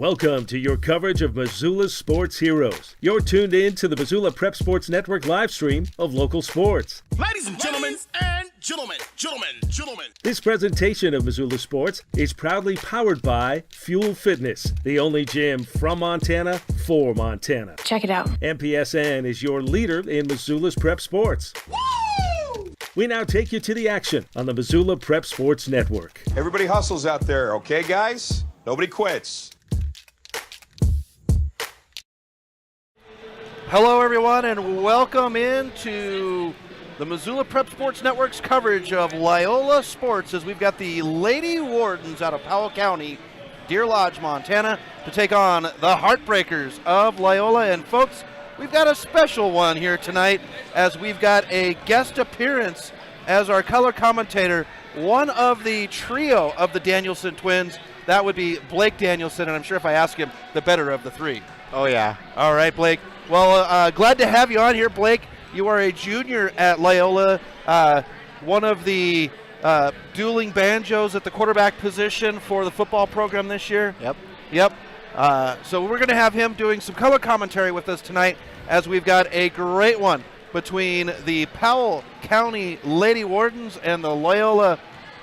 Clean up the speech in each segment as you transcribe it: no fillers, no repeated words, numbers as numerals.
Welcome to your coverage of Missoula's sports heroes. You're tuned in to the Missoula Prep Sports Network live stream of local sports. Ladies and gentlemen, This presentation of Missoula Sports is proudly powered by Fuel Fitness, the only gym from Montana for Montana. Check it out. MPSN is your leader in Missoula's prep sports. Woo! We now take you to the action on the Missoula Prep Sports Network. Everybody hustles out there, okay, guys? Nobody quits. Hello, everyone, and welcome into the Missoula Prep Sports Network's coverage of Loyola sports as we've got the Lady Wardens out of Powell County, Deer Lodge, Montana, to take on the Heartbreakers of Loyola. And, folks, we've got a special one here tonight as we've got a guest appearance as our color commentator, one of the trio of the Danielson twins. That would be Blake Danielson, and I'm sure if I ask him, the better of the three. Oh, yeah. All right, Blake. Well, glad to have you on here, Blake. You are a junior at Loyola, one of the dueling banjos at the quarterback position for the football program this year. Yep. So we're going to have him doing some color commentary with us tonight as we've got a great one between the Powell County Lady Wardens and the Loyola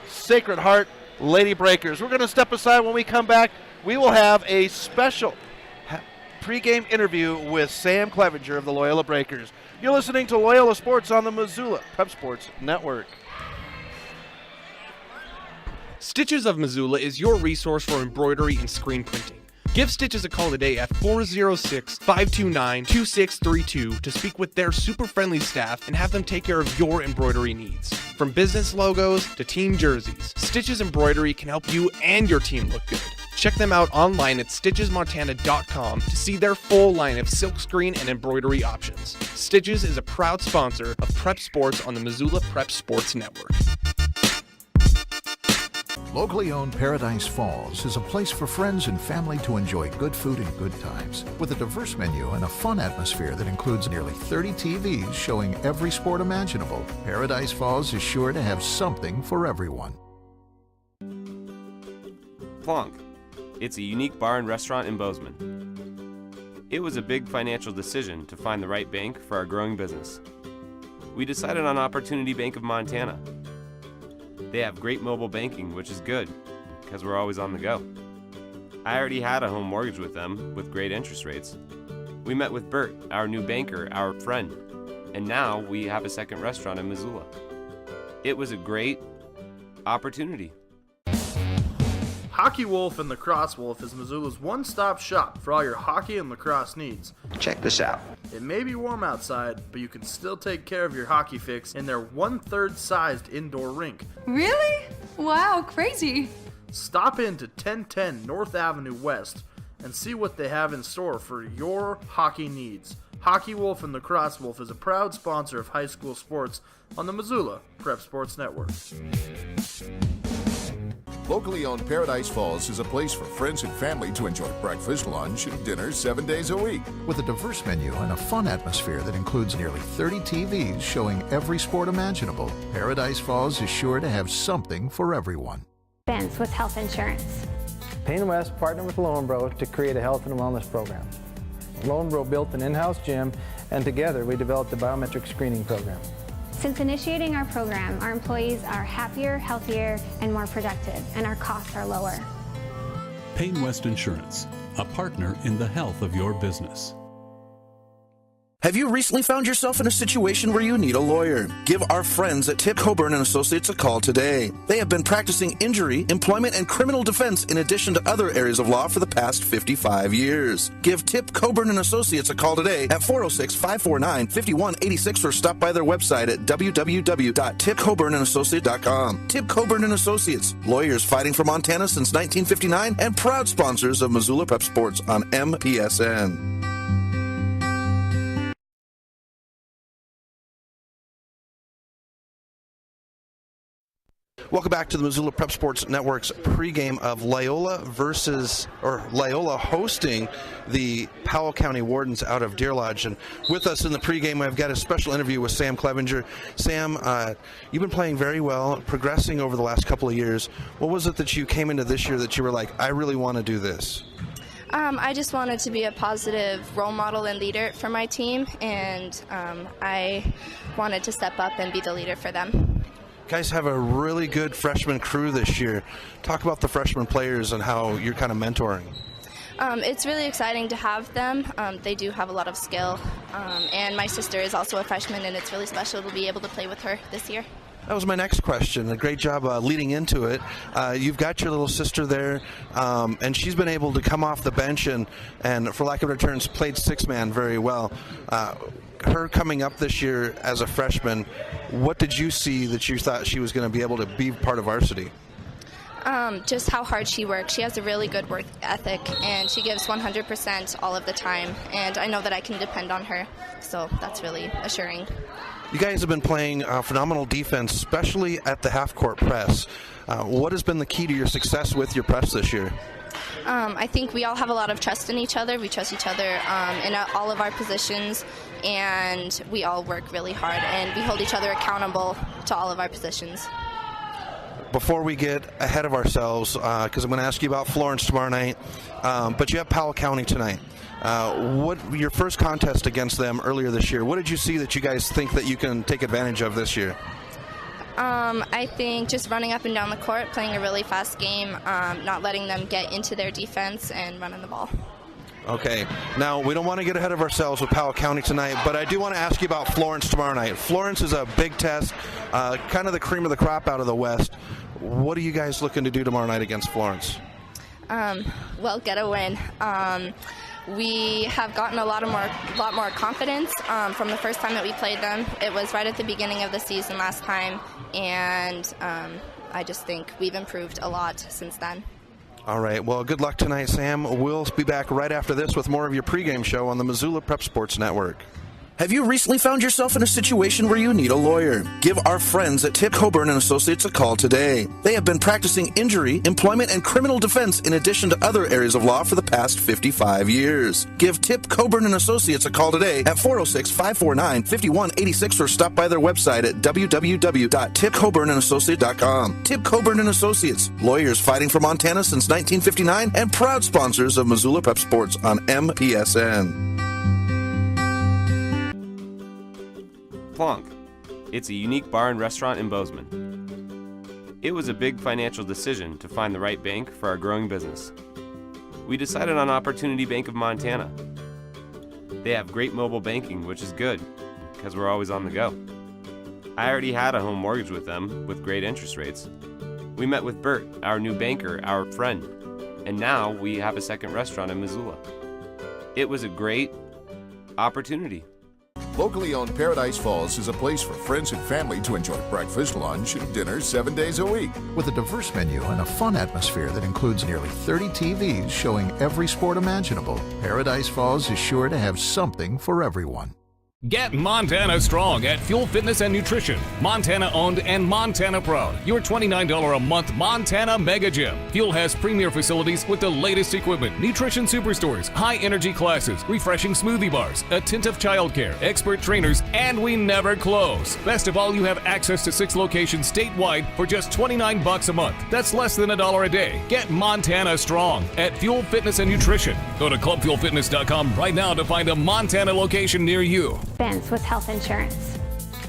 Sacred Heart Lady Breakers. We're going to step aside. When we come back, we will have a special pre-game interview with Sam Clevenger of the Loyola Breakers. You're listening to Loyola Sports on the Missoula Prep Sports Network. Stitches of Missoula is your resource for embroidery and screen printing. Give Stitches a call today at 406-529-2632 to speak with their super friendly staff and have them take care of your embroidery needs. From business logos to team jerseys, Stitches Embroidery can help you and your team look good. Check them out online at stitchesmontana.com to see their full line of silkscreen and embroidery options. Stitches is a proud sponsor of Prep Sports on the Missoula Prep Sports Network. Locally owned Paradise Falls is a place for friends and family to enjoy good food and good times. With a diverse menu and a fun atmosphere that includes nearly 30 TVs showing every sport imaginable, Paradise Falls is sure to have something for everyone. Plonk. It's a unique bar and restaurant in Bozeman. It was a big financial decision to find the right bank for our growing business. We decided on Opportunity Bank of Montana. They have great mobile banking, which is good, because we're always on the go. I already had a home mortgage with them, with great interest rates. We met with Bert, our new banker, our friend, and now we have a second restaurant in Missoula. It was a great opportunity. Hockey Wolf and Lacrosse Wolf is Missoula's one-stop shop for all your hockey and lacrosse needs. Check this out. It may be warm outside, but you can still take care of your hockey fix in their 1/3 sized indoor rink. Really? Wow, crazy. Stop in to 1010 North Avenue West and see what they have in store for your hockey needs. Hockey Wolf and Lacrosse Wolf is a proud sponsor of high school sports on the Missoula Prep Sports Network. Locally owned Paradise Falls is a place for friends and family to enjoy breakfast, lunch, and dinner 7 days a week. With a diverse menu and a fun atmosphere that includes nearly 30 TVs showing every sport imaginable, Paradise Falls is sure to have something for everyone. Benz with health insurance. Payne West partnered with Loyola to create a health and wellness program. Loyola built an in-house gym, and together we developed a biometric screening program. Since initiating our program, our employees are happier, healthier, and more productive, and our costs are lower. Payne West Insurance, a partner in the health of your business. Have you recently found yourself in a situation where you need a lawyer? Give our friends at Tip Coburn & Associates a call today. They have been practicing injury, employment, and criminal defense in addition to other areas of law for the past 55 years. Give Tip Coburn & Associates a call today at 406-549-5186 or stop by their website at www.tipcoburnandassociates.com. Tip Coburn & Associates, lawyers fighting for Montana since 1959 and proud sponsors of Missoula Prep Sports on MPSN. Welcome back to the Missoula Prep Sports Network's pregame of Loyola hosting the Powell County Wardens out of Deer Lodge. And with us in the pregame, I've got a special interview with Sam Clevenger. Sam, you've been playing very well, progressing over the last couple of years. What was it that you came into this year that you were like, I really want to do this? I just wanted to be a positive role model and leader for my team, and I wanted to step up and be the leader for them. You guys have a really good freshman crew this year. Talk about the freshman players and how you're kind of mentoring. It's really exciting to have them. They do have a lot of skill, and my sister is also a freshman, and it's really special to be able to play with her this year. That was my next question. A great job leading into it. You've got your little sister there, and she's been able to come off the bench and for lack of better terms, played six-man very well. Her coming up this year as a freshman, what did you see that you thought she was going to be able to be part of varsity? Just how hard she works. She has a really good work ethic, and she gives 100% all of the time, and I know that I can depend on her, so that's really assuring. You guys have been playing phenomenal defense, especially at the half-court press. What has been the key to your success with your press this year? I think we all have a lot of trust in each other. We trust each other in all of our positions, and we all work really hard, and we hold each other accountable to all of our positions. Before we get ahead of ourselves, because I'm going to ask you about Florence tomorrow night, but you have Powell County tonight. What your first contest against them earlier this year, what did you see that you guys think that you can take advantage of this year? I think just running up and down the court, playing a really fast game, not letting them get into their defense, and running the ball. Okay, now we don't want to get ahead of ourselves with Powell County tonight, but I do want to ask you about Florence tomorrow night. Florence is a big test, kind of the cream of the crop out of the West. What are you guys looking to do tomorrow night against Florence? Well, get a win. We have gotten a lot more confidence from the first time that we played them. It was right at the beginning of the season last time, and I just think we've improved a lot since then. All right, well, good luck tonight, Sam. We'll be back right after this with more of your pregame show on the Missoula Prep Sports Network. Have you recently found yourself in a situation where you need a lawyer? Give our friends at Tip Coburn & Associates a call today. They have been practicing injury, employment, and criminal defense in addition to other areas of law for the past 55 years. Give Tip Coburn & Associates a call today at 406-549-5186 or stop by their website at www.tipcoburnandassociates.com. Tip Coburn & Associates, lawyers fighting for Montana since 1959 and proud sponsors of Missoula Prep Sports on MPSN. Plonk. It's a unique bar and restaurant in Bozeman. It was a big financial decision to find the right bank for our growing business. We decided on Opportunity Bank of Montana. They have great mobile banking, which is good, because we're always on the go. I already had a home mortgage with them, with great interest rates. We met with Bert, our new banker, our friend, and now we have a second restaurant in Missoula. It was a great opportunity. Locally owned Paradise Falls is a place for friends and family to enjoy breakfast, lunch, and dinner 7 days a week. With a diverse menu and a fun atmosphere that includes nearly 30 TVs showing every sport imaginable, Paradise Falls is sure to have something for everyone. Get Montana strong at Fuel Fitness and Nutrition. Montana owned and Montana proud. Your $29 a month Montana Mega Gym. Fuel has premier facilities with the latest equipment, nutrition superstores, high energy classes, refreshing smoothie bars, attentive childcare, expert trainers, and we never close. Best of all, you have access to 6 locations statewide for just $29 a month. That's less than $1 a day. Get Montana strong at Fuel Fitness and Nutrition. Go to clubfuelfitness.com right now to find a Montana location near you. Ben's with health insurance.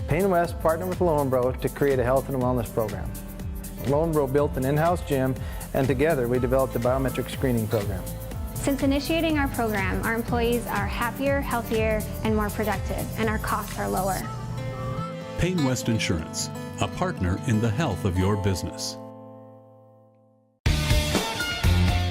Payne West partnered with Loyola to create a health and wellness program. Loyola built an in-house gym, and together we developed a biometric screening program. Since initiating our program, our employees are happier, healthier, and more productive, and our costs are lower. Payne West Insurance, a partner in the health of your business.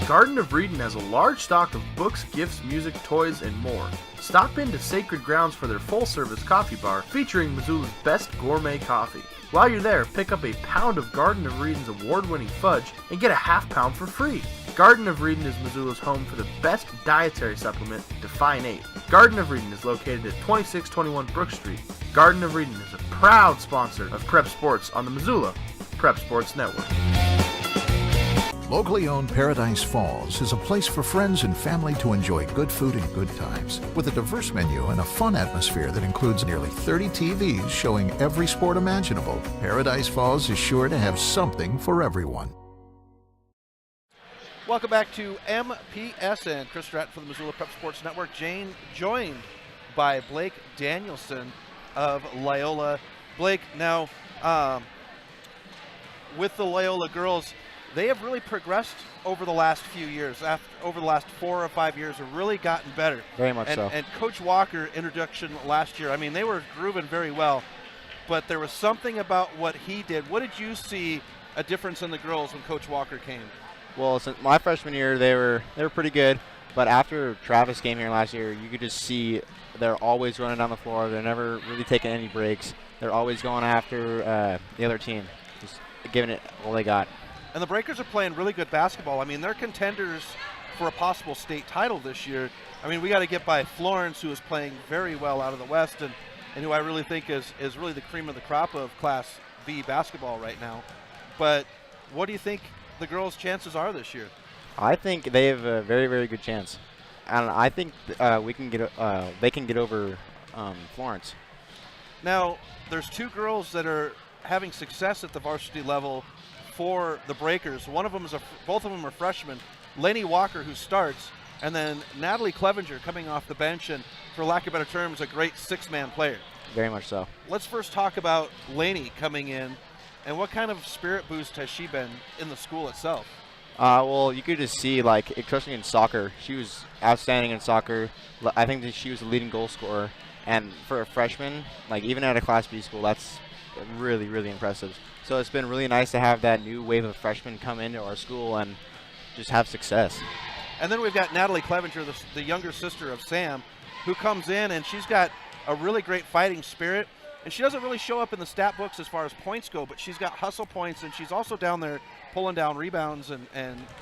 Garden of Reading has a large stock of books, gifts, music, toys, and more. Stop into Sacred Grounds for their full-service coffee bar featuring Missoula's best gourmet coffee. While you're there, pick up a pound of Garden of Reading's award-winning fudge and get a half pound for free. Garden of Reading is Missoula's home for the best dietary supplement, Define 8. Garden of Reading is located at 2621 Brook Street. Garden of Reading is a proud sponsor of Prep Sports on the Missoula Prep Sports Network. Locally owned Paradise Falls is a place for friends and family to enjoy good food and good times. With a diverse menu and a fun atmosphere that includes nearly 30 TVs showing every sport imaginable, Paradise Falls is sure to have something for everyone. Welcome back to MPSN. Chris Stratton from the Missoula Prep Sports Network. Jane joined by Blake Danielson of Loyola. Blake, now with the Loyola girls, they have really progressed over the last few years. Over the last 4 or 5 years, have really gotten better. Very much so. And Coach Walker, introduction last year, I mean, they were grooving very well, but there was something about what he did. What did you see a difference in the girls when Coach Walker came? Well, since my freshman year, they were pretty good, but after Travis came here last year, you could just see they're always running down the floor. They're never really taking any breaks. They're always going after the other team, just giving it all they got. And the Breakers are playing really good basketball. I mean, they're contenders for a possible state title this year. I mean, we got to get by Florence, who is playing very well out of the West, and who I really think is really the cream of the crop of Class B basketball right now. But what do you think the girls' chances are this year? I think they have a very, very good chance, and I think they can get over Florence. Now, there's 2 girls that are having success at the varsity level for the Breakers. Both of them are freshmen. Lainey Walker, who starts, and then Natalie Clevenger coming off the bench, and for lack of better terms, a great 6-man player. Very much so. Let's first talk about Lainey coming in, and what kind of spirit boost has she been in the school itself? Well, you could just see, like, especially in soccer, she was outstanding in soccer. I think that she was the leading goal scorer, and for a freshman, like, even at a Class B school, that's really, really impressive. So it's been really nice to have that new wave of freshmen come into our school and just have success. And then we've got Natalie Clevenger, the younger sister of Sam, who comes in, and she's got a really great fighting spirit. And she doesn't really show up in the stat books as far as points go, but she's got hustle points, and she's also down there pulling down rebounds and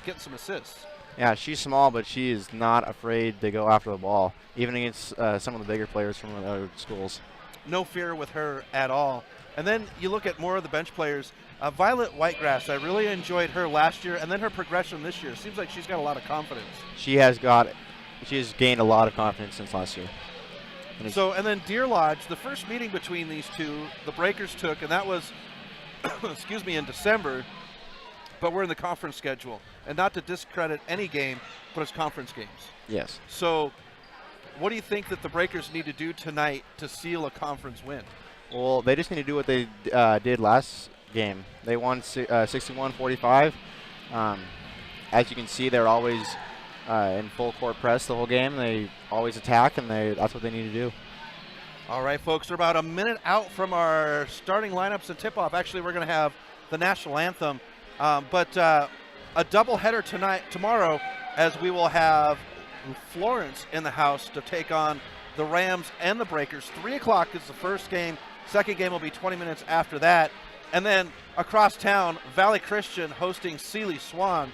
getting some assists. Yeah, she's small, but she is not afraid to go after the ball, even against some of the bigger players from the other schools. No fear with her at all. And then you look at more of the bench players. Violet Whitegrass, I really enjoyed her last year, and then her progression this year. Seems like she's got a lot of confidence. She has gained a lot of confidence since last year. And then Deer Lodge, the first meeting between these two, the Breakers took, and that was, excuse me, in December, but we're in the conference schedule. And not to discredit any game, but it's conference games. Yes. So what do you think that the Breakers need to do tonight to seal a conference win? Well, they just need to do what they did last game. They won 61-45. As you can see, they're always in full court press the whole game. They always attack, and that's what they need to do. All right, folks, we're about a minute out from our starting lineups and tip-off. Actually, we're going to have the national anthem, but a doubleheader tomorrow, as we will have Florence in the house to take on the Rams and the Breakers. 3 o'clock is the first game. Second game will be 20 minutes after that. And then across town, Valley Christian hosting Sealy Swan.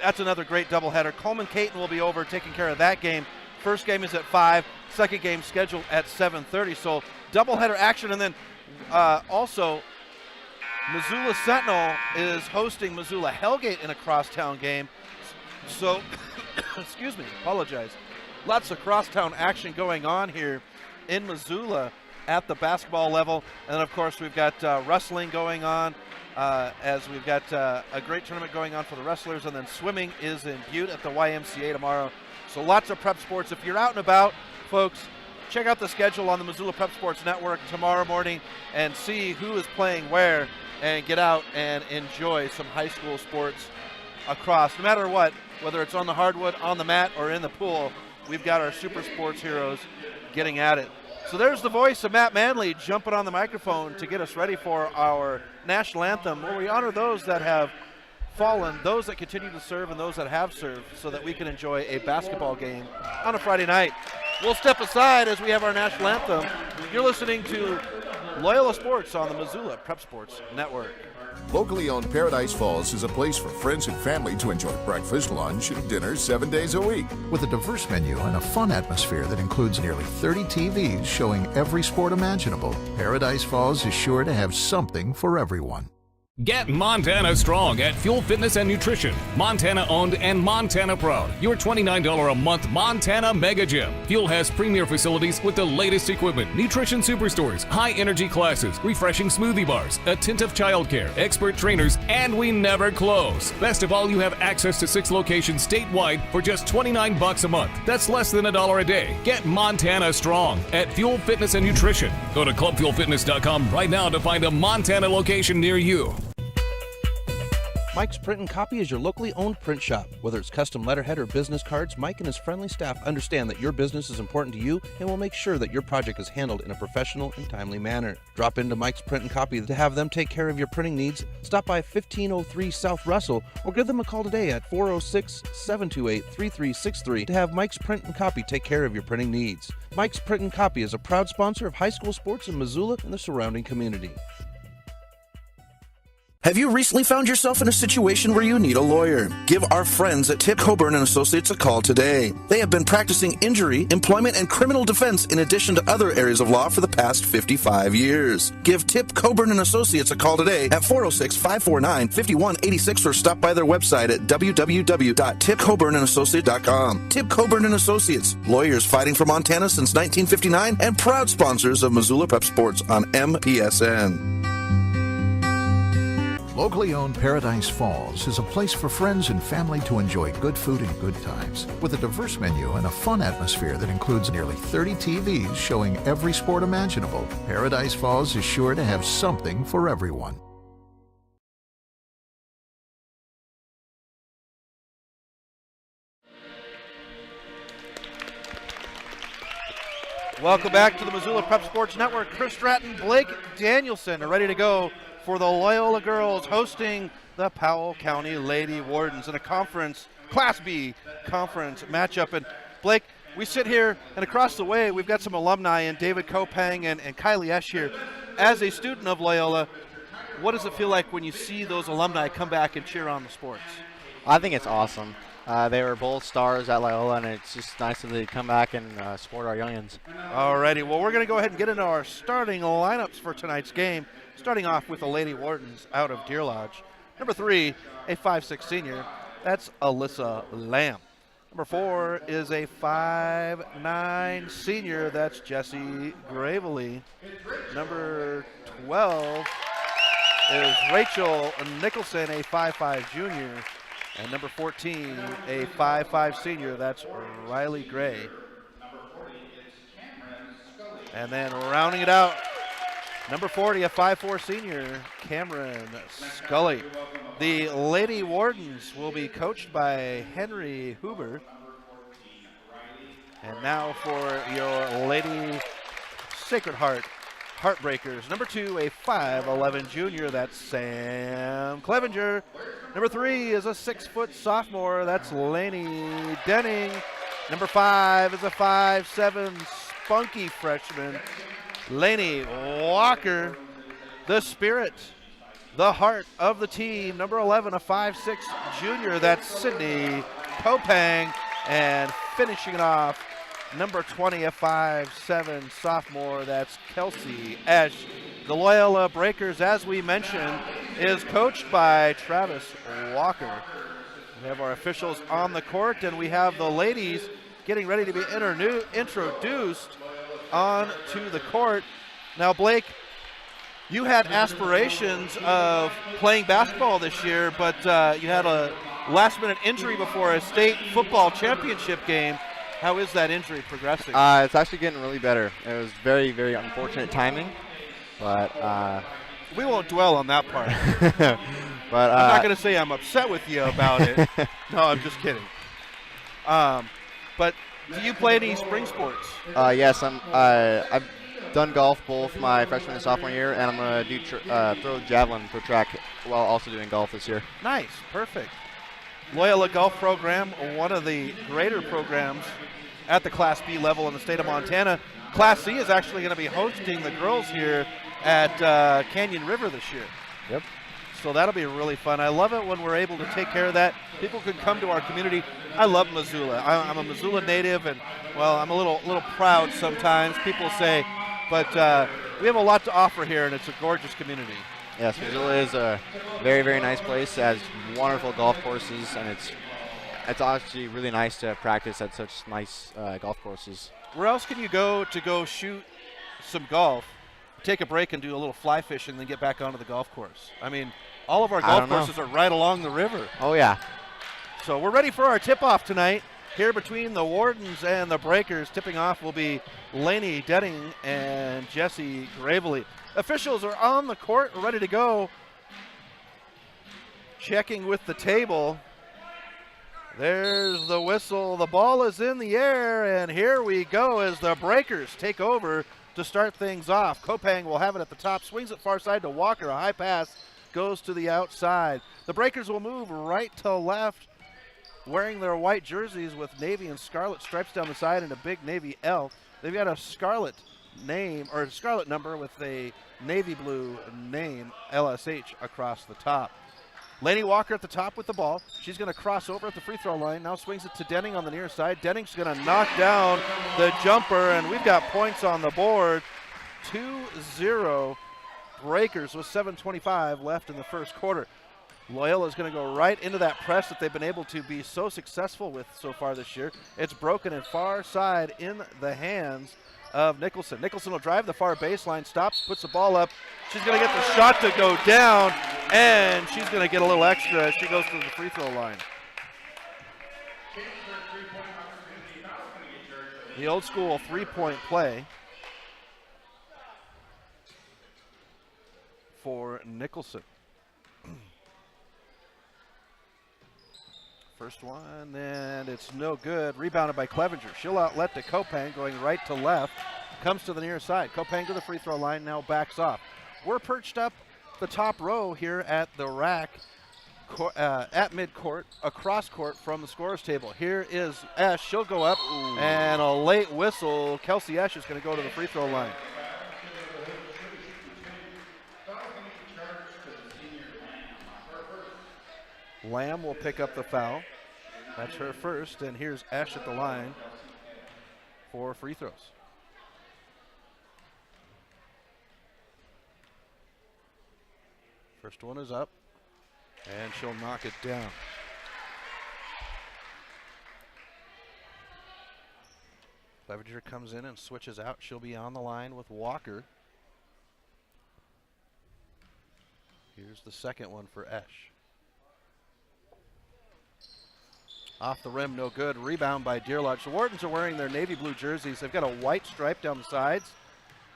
That's another great doubleheader. Coleman Caton will be over taking care of that game. First game is at 5. Second game scheduled at 7:30. So doubleheader action. And then also Missoula Sentinel is hosting Missoula Hellgate in a crosstown game. So, excuse me, apologize. Lots of crosstown action going on here in Missoula at the basketball level. And then, of course, we've got wrestling going on, as we've got a great tournament going on for the wrestlers. And then swimming is in Butte at the YMCA tomorrow. So lots of prep sports. If you're out and about, folks, check out the schedule on the Missoula Prep Sports Network tomorrow morning and see who is playing where, and get out and enjoy some high school sports across. No matter what, whether it's on the hardwood, on the mat, or in the pool, we've got our super sports heroes getting at it. So there's the voice of Matt Manley jumping on the microphone to get us ready for our national anthem, where we honor those that have fallen, those that continue to serve, and those that have served, so that we can enjoy a basketball game on a Friday night. We'll step aside as we have our national anthem. You're listening to Loyola Sports on the Missoula Prep Sports Network. Locally owned Paradise Falls is a place for friends and family to enjoy breakfast, lunch, and dinner 7 days a week. With a diverse menu and a fun atmosphere that includes nearly 30 TVs showing every sport imaginable, Paradise Falls is sure to have something for everyone. Get Montana strong at Fuel Fitness and Nutrition. Montana owned and Montana proud. Your $29 a month Montana Mega Gym. Fuel has premier facilities with the latest equipment, nutrition superstores, high energy classes, refreshing smoothie bars, attentive childcare, expert trainers, and we never close. Best of all, you have access to 6 locations statewide for just $29 a month. That's less than $1 a day. Get Montana strong at Fuel Fitness and Nutrition. Go to clubfuelfitness.com right now to find a Montana location near you. Mike's Print and Copy is your locally owned print shop. Whether it's custom letterhead or business cards, Mike and his friendly staff understand that your business is important to you and will make sure that your project is handled in a professional and timely manner. Drop into Mike's Print and Copy to have them take care of your printing needs. Stop by 1503 South Russell or give them a call today at 406-728-3363 to have Mike's Print and Copy take care of your printing needs. Mike's Print and Copy is a proud sponsor of high school sports in Missoula and the surrounding community. Have you recently found yourself in a situation where you need a lawyer? Give our friends at Tip Coburn and Associates a call today. They have been practicing injury, employment, and criminal defense in addition to other areas of law for the past 55 years. Give Tip Coburn and Associates a call today at 406-549-5186 or stop by their website at www.tipcoburnandassociates.com. Tip Coburn and Associates, lawyers fighting for Montana since 1959 and proud sponsors of Missoula Prep Sports on MPSN. Locally owned Paradise Falls is a place for friends and family to enjoy good food and good times. With a diverse menu and a fun atmosphere that includes nearly 30 TVs showing every sport imaginable, Paradise Falls is sure to have something for everyone. Welcome back to the Missoula Prep Sports Network. Chris Stratton, Blake Danielson are ready to go for the Loyola girls hosting the Powell County Lady Wardens in a conference, Class B conference matchup. And Blake, we sit here, and across the way, we've got some alumni in David Kopang and Kylie Esch here. As a student of Loyola, what does it feel like when you see those alumni come back and cheer on the sports? I think it's awesome. They were both stars at Loyola, and it's just nice that they come back and support our youngins. Alrighty, well, we're going to go ahead and get into our starting lineups for tonight's game. Starting off with the Lady Wardens out of Deer Lodge. Number 3, a 5'6" senior. That's Alyssa Lamb. Number 4 is a 5'9" senior. That's Jessie Gravely. Number 12 is Rachel Nicholson, a 5'5" junior. And number 14, a 5'5" senior. That's Riley Gray. And then rounding it out, number 40, a 5'4" senior, Cameron Scully. The Lady Wardens will be coached by Henry Huber. And now for your Lady Sacred Heart Heartbreakers. Number 2, a 5'11" junior, that's Sam Clevenger. Number 3 is a 6-foot sophomore, that's Lainey Denning. Number 5 is a 5'7" spunky freshman, Lainey Walker. The spirit, the heart of the team, number 11, a 5'6" junior, that's Sydney Kopang. And finishing it off, number 20, a 5'7" sophomore, that's Kelsey Esch. The Loyola Breakers, as we mentioned, is coached by Travis Walker. We have our officials on the court, and we have the ladies getting ready to be introduced onto the court. Now, Blake, you had aspirations of playing basketball this year, but you had a last-minute injury before a state football championship game. How is that injury progressing? It's actually getting really better. It was very, very unfortunate timing, but we won't dwell on that part. But I'm not going to say I'm upset with you about it. No, I'm just kidding. But do you play any spring sports? Yes, I've done golf both my freshman and sophomore year, and I'm going to do throw javelin for track while also doing golf this year. Nice, perfect. Loyola Golf Program, one of the greater programs at the Class B level in the state of Montana. Class C is actually going to be hosting the girls here at Canyon River this year. Yep. So that'll be really fun. I love it when we're able to take care of that. People can come to our community. I love Missoula. I'm a Missoula native, and, well, I'm a little proud sometimes, people say. But we have a lot to offer here, and it's a gorgeous community. Yes, Missoula is a very, very nice place. It has wonderful golf courses, and it's actually really nice to practice at such nice golf courses. Where else can you go to go shoot some golf, take a break and do a little fly fishing, then get back onto the golf course? I mean, all of our golf courses are right along the river. Oh, yeah. So we're ready for our tip-off tonight. Here between the Wardens and the Breakers, tipping off will be Lainey Denning and Jesse Gravely. Officials are on the court, ready to go. Checking with the table. There's the whistle. The ball is in the air, and here we go as the Breakers take over to start things off. Kopang will have it at the top, swings it far side to Walker. A high pass goes to the outside. The Breakers will move right to left, wearing their white jerseys with navy and scarlet stripes down the side and a big navy L. They've got a scarlet name, or a scarlet number with a navy blue name, LSH, across the top. Lainey Walker at the top with the ball. She's going to cross over at the free throw line. Now swings it to Denning on the near side. Denning's going to knock down the jumper, and we've got points on the board. 2-0 Breakers with 7:25 left in the first quarter. Loyola is going to go right into that press that they've been able to be so successful with so far this year. It's broken and far side in the hands of Nicholson. Nicholson will drive the far baseline, stops, puts the ball up. She's going to get the shot to go down, and she's going to get a little extra as she goes to the free throw line. The old school three-point play for Nicholson. First one, and it's no good. Rebounded by Clevenger. She'll outlet to Kopang, going right to left. Comes to the near side. Kopang to the free throw line, now backs off. We're perched up the top row here at the rack at midcourt, across court from the scorer's table. Here is Esch. She'll go up, and a late whistle. Kelsey Esch is going to go to the free throw line. Lamb will pick up the foul. That's her first, and here's Esch at the line for free throws. First one is up, and she'll knock it down. Clevenger comes in and switches out. She'll be on the line with Walker. Here's the second one for Esch. Off the rim, no good. Rebound by Deer Lodge. The Wardens are wearing their navy blue jerseys. They've got a white stripe down the sides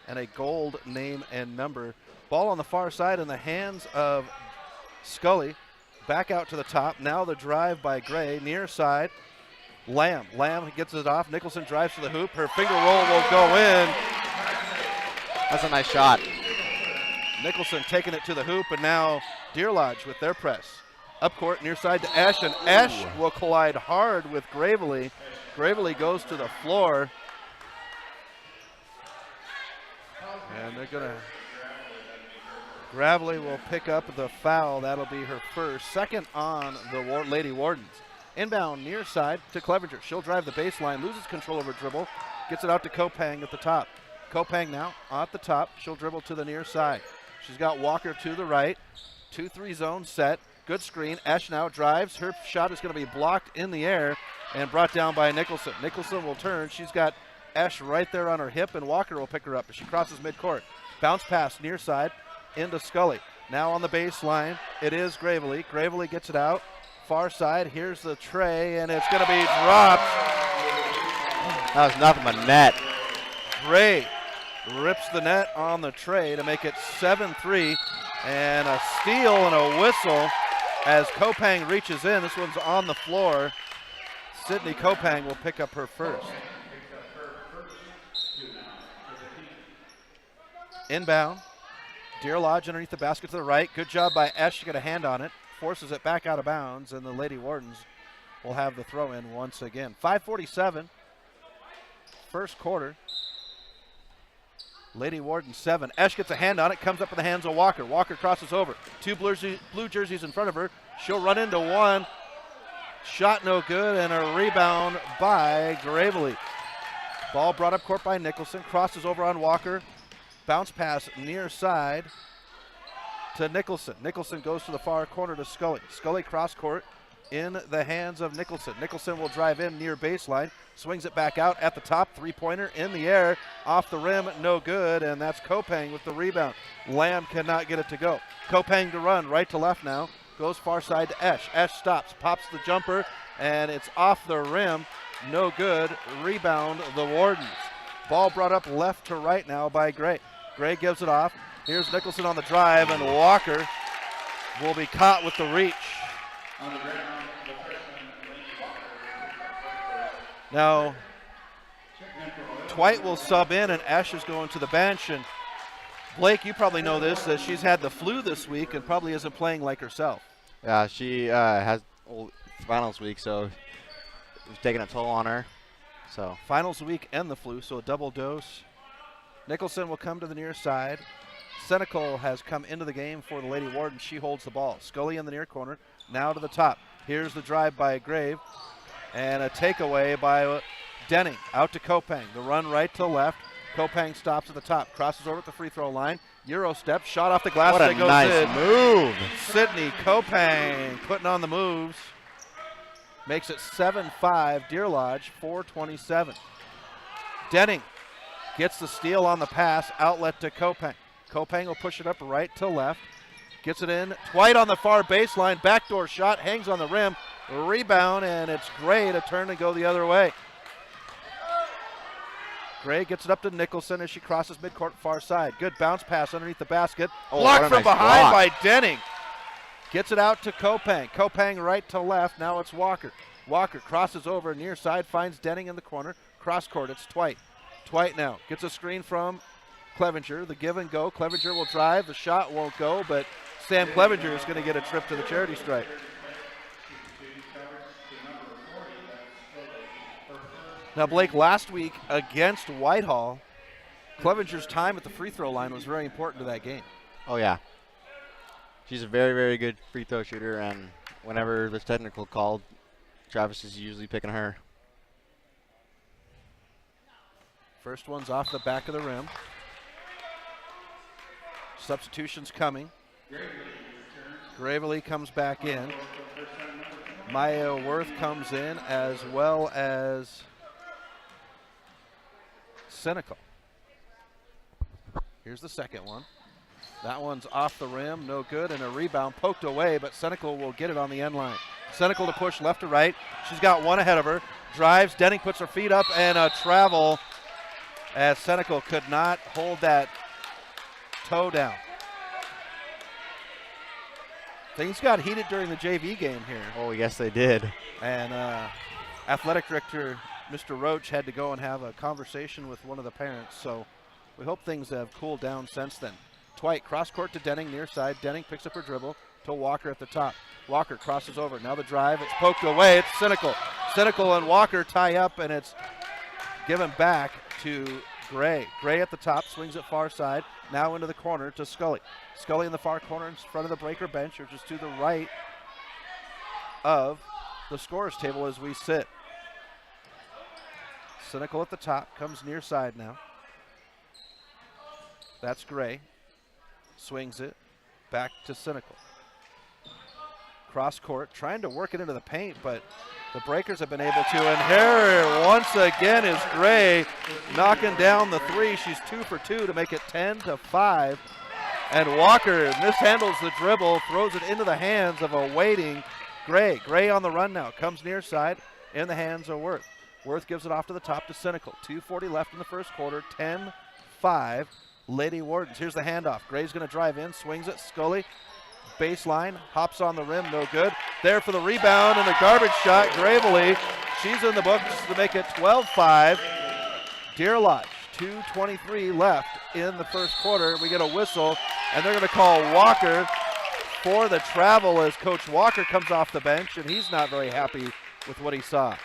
and a gold name and number. Ball on the far side in the hands of Scully. Back out to the top. Now the drive by Gray. Near side, Lamb. Lamb gets it off. Nicholson drives to the hoop. Her finger roll will go in. That's a nice shot. Nicholson taking it to the hoop, and now Deer Lodge with their press. Up court, near side to Esch, and Esch will collide hard with Gravely. Gravely goes to the floor. And they're going to, Gravely will pick up the foul. That'll be her first. Second on the Lady Wardens. Inbound near side to Clevenger. She'll drive the baseline, loses control over dribble, gets it out to Kopang at the top. Kopang now at the top. She'll dribble to the near side. She's got Walker to the right. 2-3 zone set. Good screen. Esch now drives. Her shot is going to be blocked in the air and brought down by Nicholson. Nicholson will turn. She's got Esch right there on her hip, and Walker will pick her up as she crosses midcourt. Bounce pass near side into Scully. Now on the baseline, it is Gravely. Gravely gets it out. Far side. Here's the tray, and it's going to be dropped. That was nothing but net. Gray rips the net on the tray to make it 7-3, and a steal and a whistle as Kopang reaches in. This one's on the floor. Sydney Kopang will pick up her first. Inbound. Deer Lodge underneath the basket to the right. Good job by Esch. She got a hand on it. Forces it back out of bounds, and the Lady Wardens will have the throw in once again. 5:47. First quarter. Lady Warden 7. Esch gets a hand on it, comes up in the hands of Walker. Walker crosses over. Two blue jerseys in front of her. She'll run into one. Shot no good, and a rebound by Gravely. Ball brought up court by Nicholson. Crosses over on Walker. Bounce pass near side. to Nicholson. Nicholson goes to the far corner to Scully. Scully cross court in the hands of Nicholson. Nicholson will drive in near baseline, swings it back out at the top, three-pointer in the air, off the rim, no good, and that's Kopang with the rebound. Lamb cannot get it to go. Kopang to run, right to left now, goes far side to Esch. Esch stops, pops the jumper, and it's off the rim, no good, rebound the Wardens. Ball brought up left to right now by Gray. Gray gives it off. Here's Nicholson on the drive, and Walker will be caught with the reach. Now, Twite will sub in, and Esch is going to the bench. And Blake, you probably know this, that she's had the flu this week and probably isn't playing like herself. Yeah, she has finals week, so it's taking a toll on her. So finals week and the flu, so a double dose. Nicholson will come to the near side. Senecal has come into the game for the Lady Wardens. She holds the ball. Scully in the near corner, now to the top. Here's the drive by Grave, and a takeaway by Denning. Out to Kopang. The run right to left. Kopang stops at the top, crosses over at the free throw line. Euro step, shot off the glass. What a nice move. Sydney Kopang putting on the moves. Makes it 7-5. Deer Lodge 4:27. Denning gets the steal on the pass, outlet to Kopang. Kopang will push it up right to left. Gets it in. Twite on the far baseline. Backdoor shot. Hangs on the rim. Rebound, and it's Gray to turn and go the other way. Gray gets it up to Nicholson as she crosses midcourt far side. Good bounce pass underneath the basket. Blocked from behind by Denning. Gets it out to Kopang. Kopang right to left. Now it's Walker. Walker crosses over near side. Finds Denning in the corner. Cross court. It's Twite. Twite now gets a screen from Clevenger. The give and go. Clevenger will drive. The shot won't go, but Sam Clevenger is going to get a trip to the charity stripe. Now, Blake, last week against Whitehall, Clevenger's time at the free throw line was very important to that game. Oh, yeah. She's a very, very good free throw shooter, and whenever there's technical called, Travis is usually picking her. First one's off the back of the rim. Substitutions coming. Gravely comes back in. Maya Worth comes in, as well as Senecal. Here's the second one. That one's off the rim, no good, and a rebound poked away, but Senecal will get it on the end line. Senecal to push left to right. She's got one ahead of her. Drives, Denning puts her feet up, and a travel as Senecal could not hold that toe down. Things got heated during the JV game here. Oh, yes, they did. And athletic director Mr. Roach had to go and have a conversation with one of the parents, so we hope things have cooled down since then. Twite cross court to Denning near side. Denning picks up her dribble to Walker at the top. Walker crosses over. Now the drive. It's poked away. It's Senecal. Senecal and Walker tie up, and it's given back to Gray. Gray at the top, swings it far side. Now into the corner to Scully. Scully in the far corner in front of the breaker bench, which is to the right of the scorer's table as we sit. Senecal at the top, comes near side now. That's Gray. Swings it back to Senecal. Cross court, trying to work it into the paint, but the Breakers have been able to. And here once again is Gray knocking down the three. She's 2 for 2 to make it 10-5. And Walker mishandles the dribble, throws it into the hands of a waiting Gray. Gray on the run now, comes near side in the hands of Worth. Worth gives it off to the top to Senecal. 2:40 left in the first quarter, 10-5. Lady Wardens. Here's the handoff. Gray's going to drive in, swings it. Scully, baseline, hops on the rim, no good. There for the rebound and a garbage shot. Gravely, she's in the books to make it 12-5. Deer Lodge, 2:23 left in the first quarter. We get a whistle, and they're going to call Walker for the travel as Coach Walker comes off the bench, and he's not very happy with what he saw.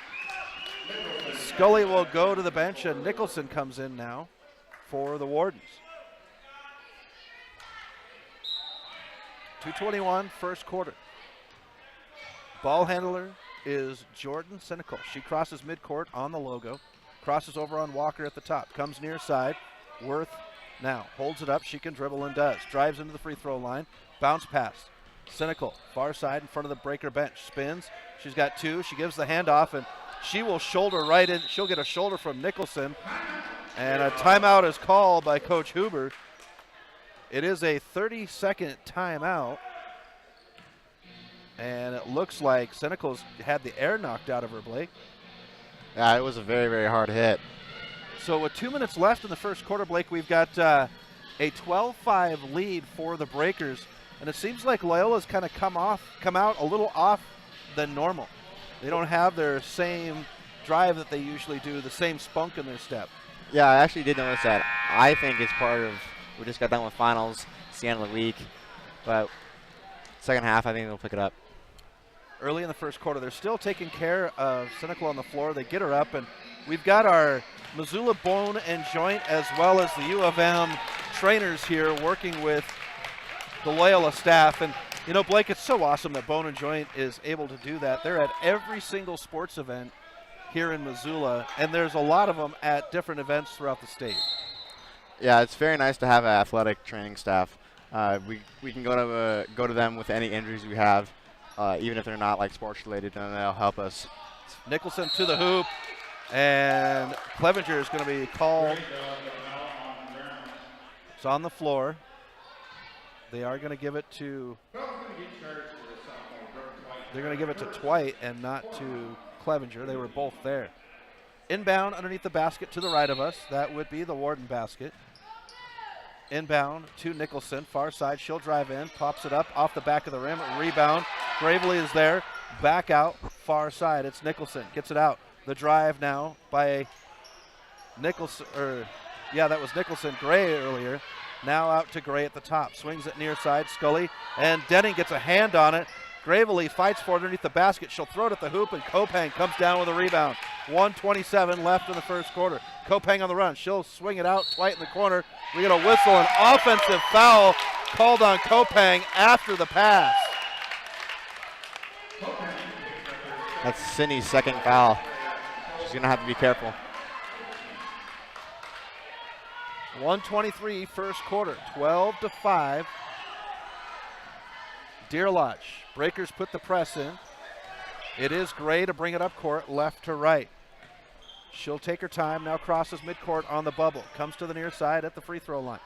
Scully will go to the bench, and Nicholson comes in now for the Wardens. 2:21 first quarter. Ball handler is Jordan Senecal. She crosses midcourt on the logo, crosses over on Walker at the top, comes near side. Worth now holds it up. She can dribble and does. Drives into the free throw line, Bounce pass. Cynical, far side in front of the breaker bench. Spins. She's got 2. She gives the handoff, and she will shoulder right in. She'll get a shoulder from Nicholson. And a timeout is called by Coach Huber. It is a 30-second timeout. And it looks like Cynical's had the air knocked out of her, Blake. Yeah, it was a very, very hard hit. So with 2 minutes left in the first quarter, Blake, we've got a 12-5 lead for the Breakers. And it seems like Loyola's kind of come out a little off than normal. They don't have their same drive that they usually do, the same spunk in their step. Yeah, I actually did notice that. I think it's part of, we just got done with finals. It's the end of the week. But second half, I think they'll pick it up. Early in the first quarter, they're still taking care of Cynical on the floor. They get her up, and we've got our Missoula Bone and Joint as well as the U of M trainers here working with the Loyola staff. And, you know, Blake, it's so awesome that Bone and Joint is able to do that. They're at every single sports event here in Missoula, and there's a lot of them at different events throughout the state. Yeah, it's very nice to have an athletic training staff. We can go to them with any injuries we have, even if they're not like sports related, and they'll help us. Nicholson to the hoop, and Clevenger is going to be called. It's on the floor. They are going to give it to. They're going to give it to Twite and not to Clevenger. They were both there. Inbound underneath the basket to the right of us. That would be the Warden basket. Inbound to Nicholson, far side. She'll drive in, pops it up off the back of the rim. Rebound. Gravely is there. Back out, far side. It's Nicholson. Gets it out. The drive now by Nicholson. That was Nicholson. Gray earlier. Now out to Gray at the top. Swings it near side. Scully. And Denning gets a hand on it. Gravely fights for it underneath the basket. She'll throw it at the hoop, and Kopang comes down with a rebound. 1:27 left in the first quarter. Kopang on the run. She'll swing it out. Twite in the corner. We get a whistle. An offensive foul called on Kopang after the pass. That's Cindy's second foul. She's going to have to be careful. 1:23 first quarter. 12-5. Deer Lodge. Breakers put the press in. It is Gray to bring it up court, left to right. She'll take her time, now crosses midcourt on the bubble. Comes to the near side at the free throw line.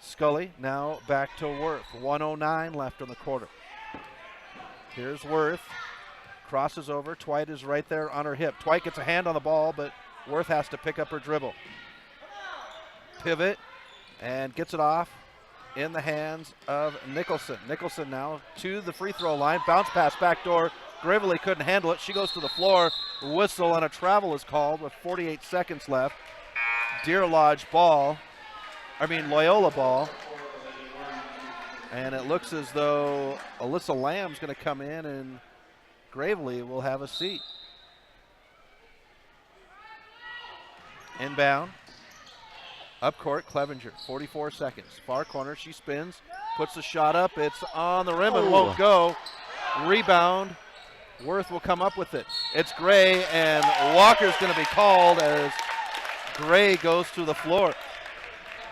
Scully now back to Worth. 1:09 left in the quarter. Here's Worth. Crosses over. Twite is right there on her hip. Twite gets a hand on the ball, but Worth has to pick up her dribble. Pivot and gets it off in the hands of Nicholson. Nicholson now to the free throw line. Bounce pass back door. Gravely couldn't handle it. She goes to the floor. Whistle and a travel is called with 48 seconds left. Loyola ball. And it looks as though Alyssa Lamb's going to come in and Gravely will have a seat. Inbound. Up court, Clevenger, 44 seconds. Far corner, she spins, puts the shot up. It's on the rim and won't go. Rebound. Worth will come up with it. It's Gray, and Walker's going to be called as Gray goes to the floor.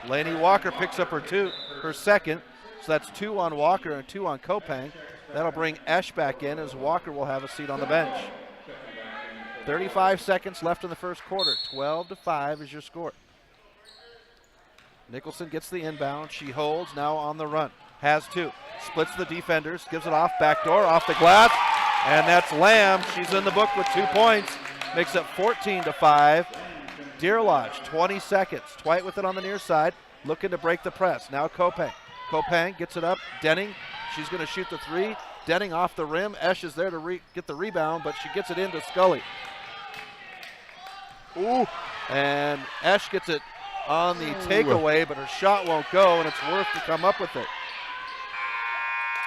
Lainey Walker picks up her second. So that's 2 on Walker and 2 on Kopang. That'll bring Esch back in as Walker will have a seat on the bench. 35 seconds left in the first quarter. 12-5 is your score. Nicholson gets the inbound. She holds, now on the run. Has 2. Splits the defenders, gives it off, backdoor, off the glass. And that's Lamb. She's in the book with 2 points. Makes it 14-5. Deer Lodge, 20 seconds. Twite with it on the near side, looking to break the press. Now Kopang. Kopang gets it up. Denning, she's going to shoot the 3. Denning off the rim. Esch is there to get the rebound, but she gets it into Scully. Ooh, and Esch gets it on the takeaway, but her shot won't go, and it's Worth to come up with it.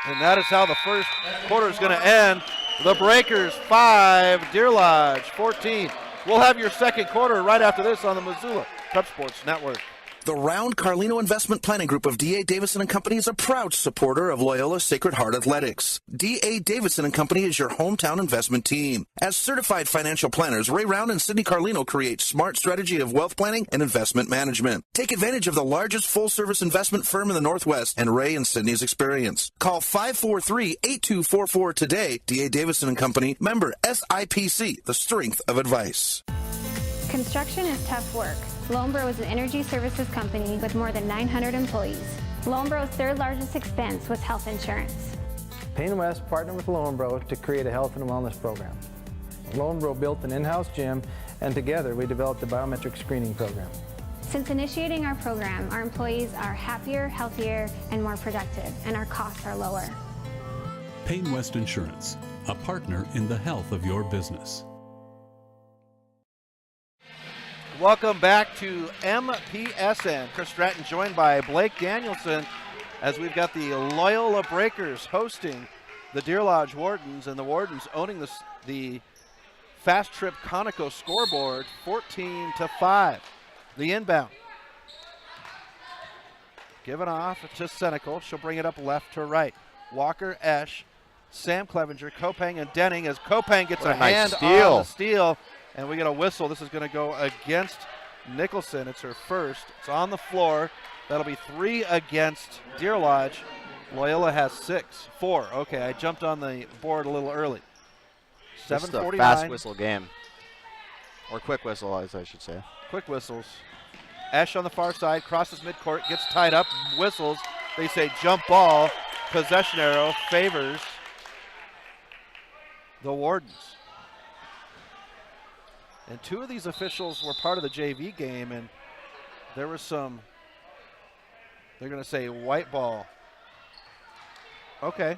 And that is how the first quarter is going to end. The Breakers 5, Deer Lodge 14. We'll have your second quarter right after this on the Missoula Prep Sports Network. The Round Carlino Investment Planning Group of D.A. Davidson & Company is a proud supporter of Loyola Sacred Heart Athletics. D.A. Davidson & Company is your hometown investment team. As certified financial planners, Ray Round and Sidney Carlino create smart strategy of wealth planning and investment management. Take advantage of the largest full-service investment firm in the Northwest and Ray and Sidney's experience. Call 543-8244 today. D.A. Davidson & Company, member SIPC, the strength of advice. Construction is tough work. Lonebro is an energy services company with more than 900 employees. Lonebro's third largest expense was health insurance. Payne West partnered with Loyola to create a health and wellness program. Loyola built an in-house gym, and together we developed a biometric screening program. Since initiating our program, our employees are happier, healthier, and more productive, and our costs are lower. Payne West Insurance, a partner in the health of your business. Welcome back to MPSN. Chris Stratton joined by Blake Danielson as we've got the Loyola Breakers hosting the Deer Lodge Wardens, and the Wardens owning the Fast Trip Conoco scoreboard 14-5. The inbound. Given off to Senecal. She'll bring it up left to right. Walker, Esch, Sam Clevenger, Kopang, and Denning as Kopang gets a hand on the steal. And we get a whistle. This is going to go against Nicholson. It's her first. It's on the floor. That'll be 3 against Deer Lodge. Loyola has 4. Okay, I jumped on the board a little early. 7:49. This is a fast whistle game. Or quick whistle, as I should say. Quick whistles. Esch on the far side, crosses midcourt, gets tied up, whistles. They say jump ball. Possession arrow favors the Wardens. And 2 of these officials were part of the JV game, and there was some, they're going to say white ball. Okay.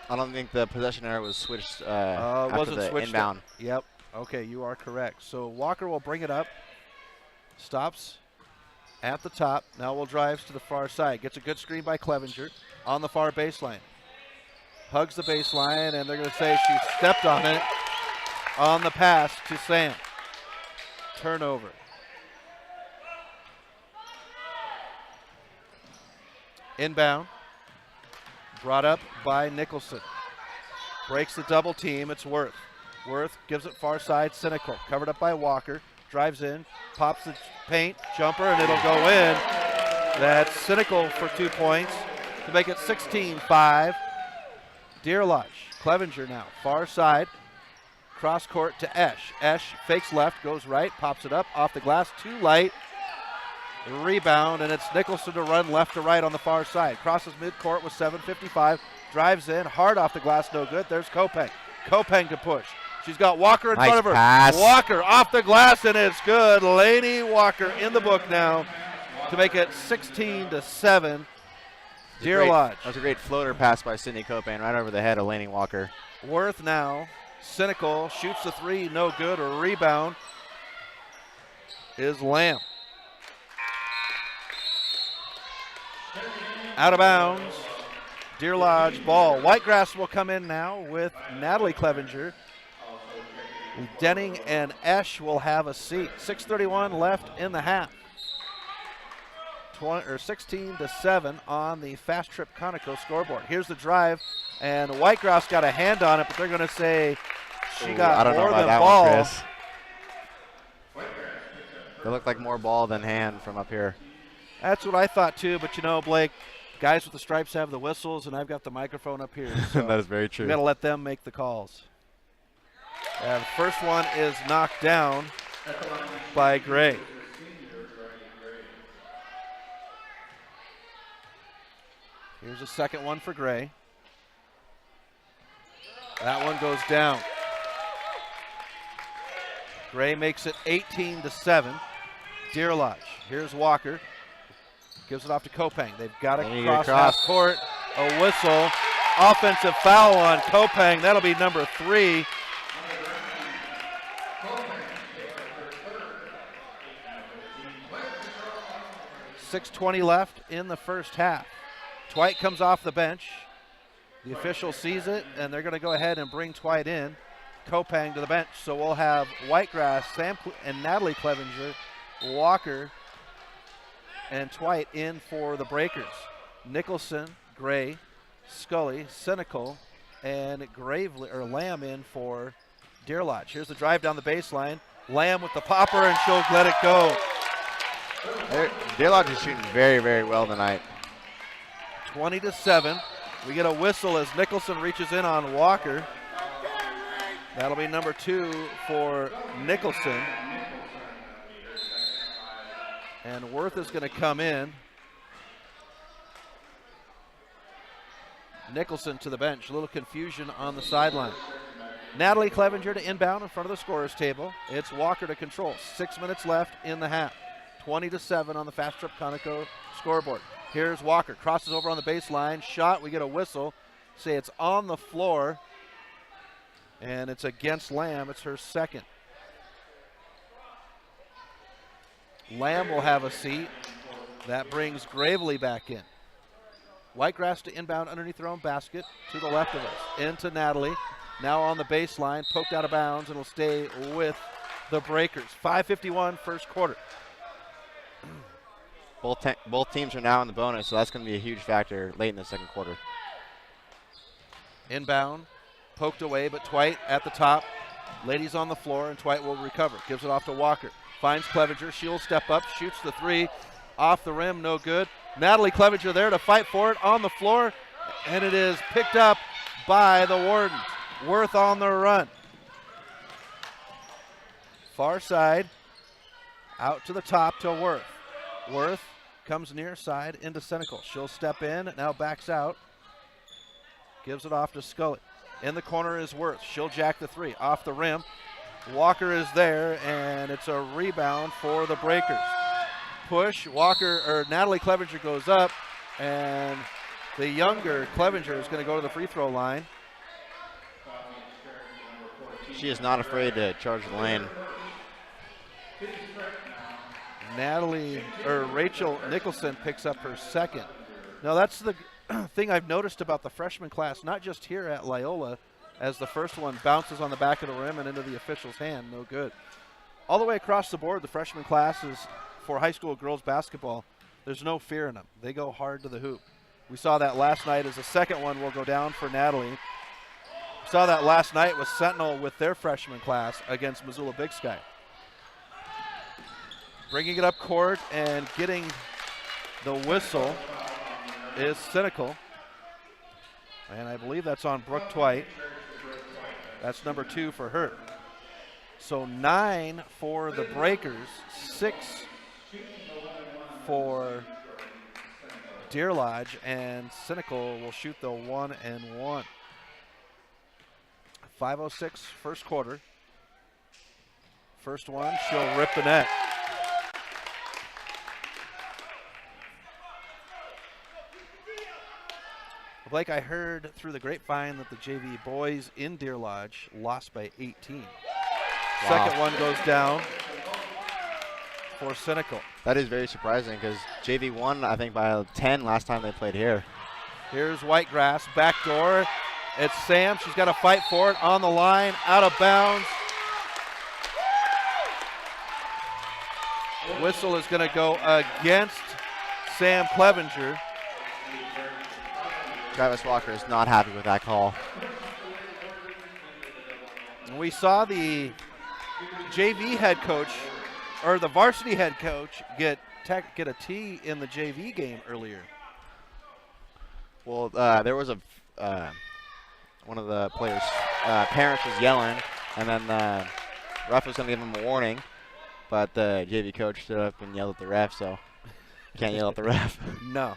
I don't think the possession arrow was switched wasn't the switched inbound. Yep. Okay, you are correct. So Walker will bring it up. Stops at the top. Now will drives to the far side. Gets a good screen by Clevenger on the far baseline. Hugs the baseline, and they're going to say she stepped on it on the pass to Sam. Turnover. Inbound. Brought up by Nicholson. Breaks the double team. It's Worth. Worth gives it far side. Cynical. Covered up by Walker. Drives in. Pops the paint. Jumper, and it'll go in. That's Cynical for 2 points to make it 16-5. Deer Lodge. Clevenger now. Far side. Cross court to Esch. Esch fakes left, goes right, pops it up off the glass, too light. Rebound, and it's Nicholson to run left to right on the far side. Crosses midcourt with 7:55, drives in, hard off the glass, no good. There's Kopang. Kopang to push. She's got Walker in front of her. Pass. Walker off the glass, and it's good. Lainey Walker in the book now to make it 16-7. Deer Lodge. That was a great floater pass by Sidney Kopang right over the head of Lainey Walker. Worth now. Cynical shoots the 3, no good. A rebound is Lamb. Out of bounds. Deer Lodge ball. Whitegrass will come in now with Natalie Clevenger. Denning and Esch will have a seat. 6:31 left in the half. 16-7 on the Fast Trip Conoco scoreboard. Here's the drive, and Whitegrass got a hand on it, but they're going to say she got more than ball. One, Chris. It looked like more ball than hand from up here. That's what I thought too, but you know, Blake, guys with the stripes have the whistles, and I've got the microphone up here. So that is very true. We got to let them make the calls. The first one is knocked down by Gray. Here's a second one for Gray. That one goes down. Gray makes it 18-7. Deer Lodge. Here's Walker. Gives it off to Kopang. They've got to cross half court. A whistle. Offensive foul on Kopang. That'll be number 3. .620 left in the first half. Dwight comes off the bench. The official sees it, and they're going to go ahead and bring Dwight in. Kopang to the bench. So we'll have Whitegrass, Sam and Natalie Clevenger, Walker, and Twite in for the Breakers. Nicholson, Gray, Scully, Cynical, and Lamb in for Deer Lodge. Here's the drive down the baseline. Lamb with the popper, and she'll let it go. Deer Lodge is shooting very, very well tonight. 20-7. We get a whistle as Nicholson reaches in on Walker. That'll be number 2 for Nicholson. And Worth is going to come in. Nicholson to the bench. A little confusion on the sideline. Natalie Clevenger to inbound in front of the scorer's table. It's Walker to control. 6 minutes left in the half. 20-7 on the Fast Trip Conoco scoreboard. Here's Walker. Crosses over on the baseline. Shot. We get a whistle. Say it's on the floor. And it's against Lamb. It's her second. Lamb will have a seat. That brings Gravely back in. Whitegrass to inbound underneath their own basket to the left of us. Into Natalie. Now on the baseline. Poked out of bounds and will stay with the Breakers. 5:51 first quarter. Both teams are now in the bonus, so that's going to be a huge factor late in the second quarter. Inbound. Poked away, but Twite at the top. Ladies on the floor, and Twite will recover. Gives it off to Walker. Finds Clevenger. She'll step up. Shoots the three. Off the rim. No good. Natalie Clevenger there to fight for it on the floor. And it is picked up by the Wardens. Worth on the run. Far side. Out to the top to Worth. Worth comes near side into Senecal. She'll step in. Now backs out. Gives it off to Scully. In the corner is Worth. She'll jack the three. Off the rim. Walker is there, and it's a rebound for the Breakers. Push. Natalie Clevenger goes up, and the younger Clevenger is going to go to the free throw line. She is not afraid to charge the lane. Rachel Nicholson picks up her second. Now that's the thing I've noticed about the freshman class, not just here at Loyola, as the first one bounces on the back of the rim and into the official's hand. No good. All the way across the board, the freshman classes for high school girls basketball, there's no fear in them. They go hard to the hoop. We saw that last night as the second one will go down for Natalie. Saw that last night with Sentinel with their freshman class against Missoula Big Sky. Bringing it up court and getting the whistle is Cynical. And I believe that's on Brooke Twite. That's number 2 for her. So 9 for the Breakers, 6 for Deer Lodge, and Cynical will shoot the 1 and 1. 5:06 first quarter. First one, she'll rip the net. Blake, I heard through the grapevine that the JV boys in Deer Lodge lost by 18. Wow. Second one goes down for Cynical. That is very surprising because JV won, I think, by 10 last time they played here. Here's Whitegrass, backdoor. It's Sam. She's got to fight for it on the line, out of bounds. Whistle is going to go against Sam Clevenger. Travis Walker is not happy with that call. We saw the JV head coach, or the varsity head coach, get a T in the JV game earlier. Well, there was one of the players' parents was yelling, and then the ref was going to give him a warning, but the JV coach stood up and yelled at the ref, so you can't yell at the ref. No.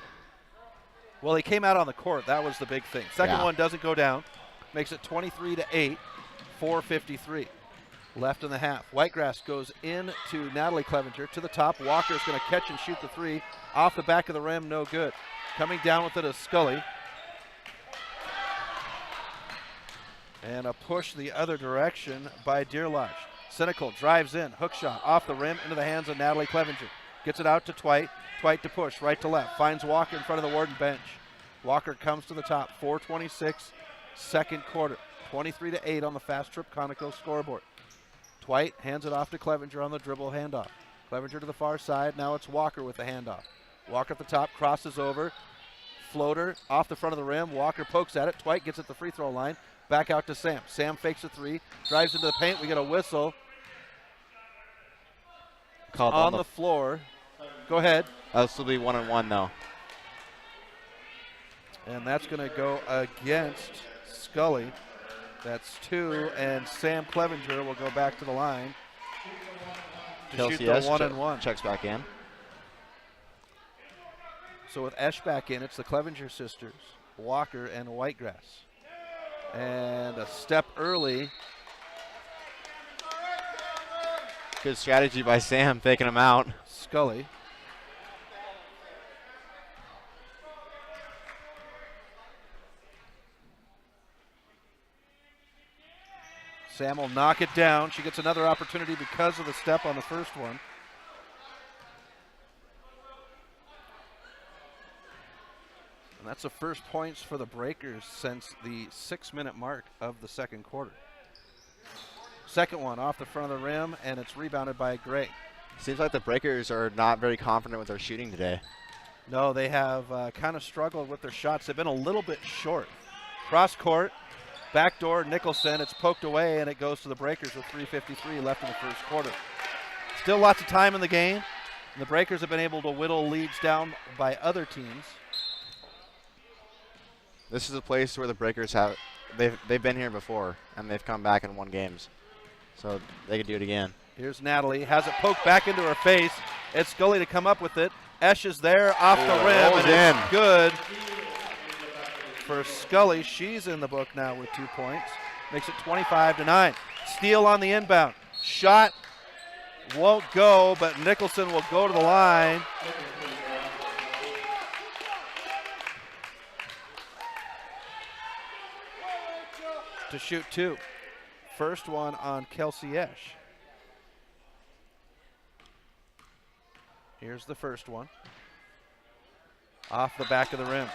Well, he came out on the court. That was the big thing. Second one doesn't go down. Makes it 23-8, 4:53 left in the half. Whitegrass goes in to Natalie Clevenger to the top. Walker's going to catch and shoot the three. Off the back of the rim, no good. Coming down with it is Scully. And a push the other direction by Deer Lodge. Cynical drives in, hook shot off the rim into the hands of Natalie Clevenger. Gets it out to Twite. Twite to push, right to left. Finds Walker in front of the Warden bench. Walker comes to the top. 4:26, second quarter. 23-8 on the Fast Trip Conoco scoreboard. Twite hands it off to Clevenger on the dribble handoff. Clevenger to the far side. Now it's Walker with the handoff. Walker at the top, crosses over. Floater off the front of the rim. Walker pokes at it. Dwight gets at the free throw line. Back out to Sam. Sam fakes a three, drives into the paint. We get a whistle. Called on the floor. Go ahead. This will be 1-on-1 though. And that's going to go against Scully. That's 2, and Sam Clevenger will go back to the line to shoot the 1-and-1. Checks back in. So with Esch back in, it's the Clevenger sisters, Walker and Whitegrass. And a step early. Good strategy by Sam, faking him out. Scully. Sam will knock it down. She gets another opportunity because of the step on the first one. And that's the first points for the Breakers since the 6-minute mark of the second quarter. Second one off the front of the rim, and it's rebounded by Gray. Seems like the Breakers are not very confident with their shooting today. No, they have kind of struggled with their shots. They've been a little bit short. Cross court, backdoor Nicholson. It's poked away, and it goes to the Breakers with 3:53 left in the first quarter. Still lots of time in the game. The Breakers have been able to whittle leads down by other teams. This is a place where the Breakers have they've been here before, and they've come back and won games. So they could do it again. Here's Natalie, has it poked back into her face. It's Scully to come up with it. Esch is there off the rim, and it's good for Scully. She's in the book now with 2 points. Makes it 25-9. Steele on the inbound. Shot won't go, but Nicholson will go to the line. To shoot 2. First one on Kelsey Esch. Here's the first one. Off the back of the rim.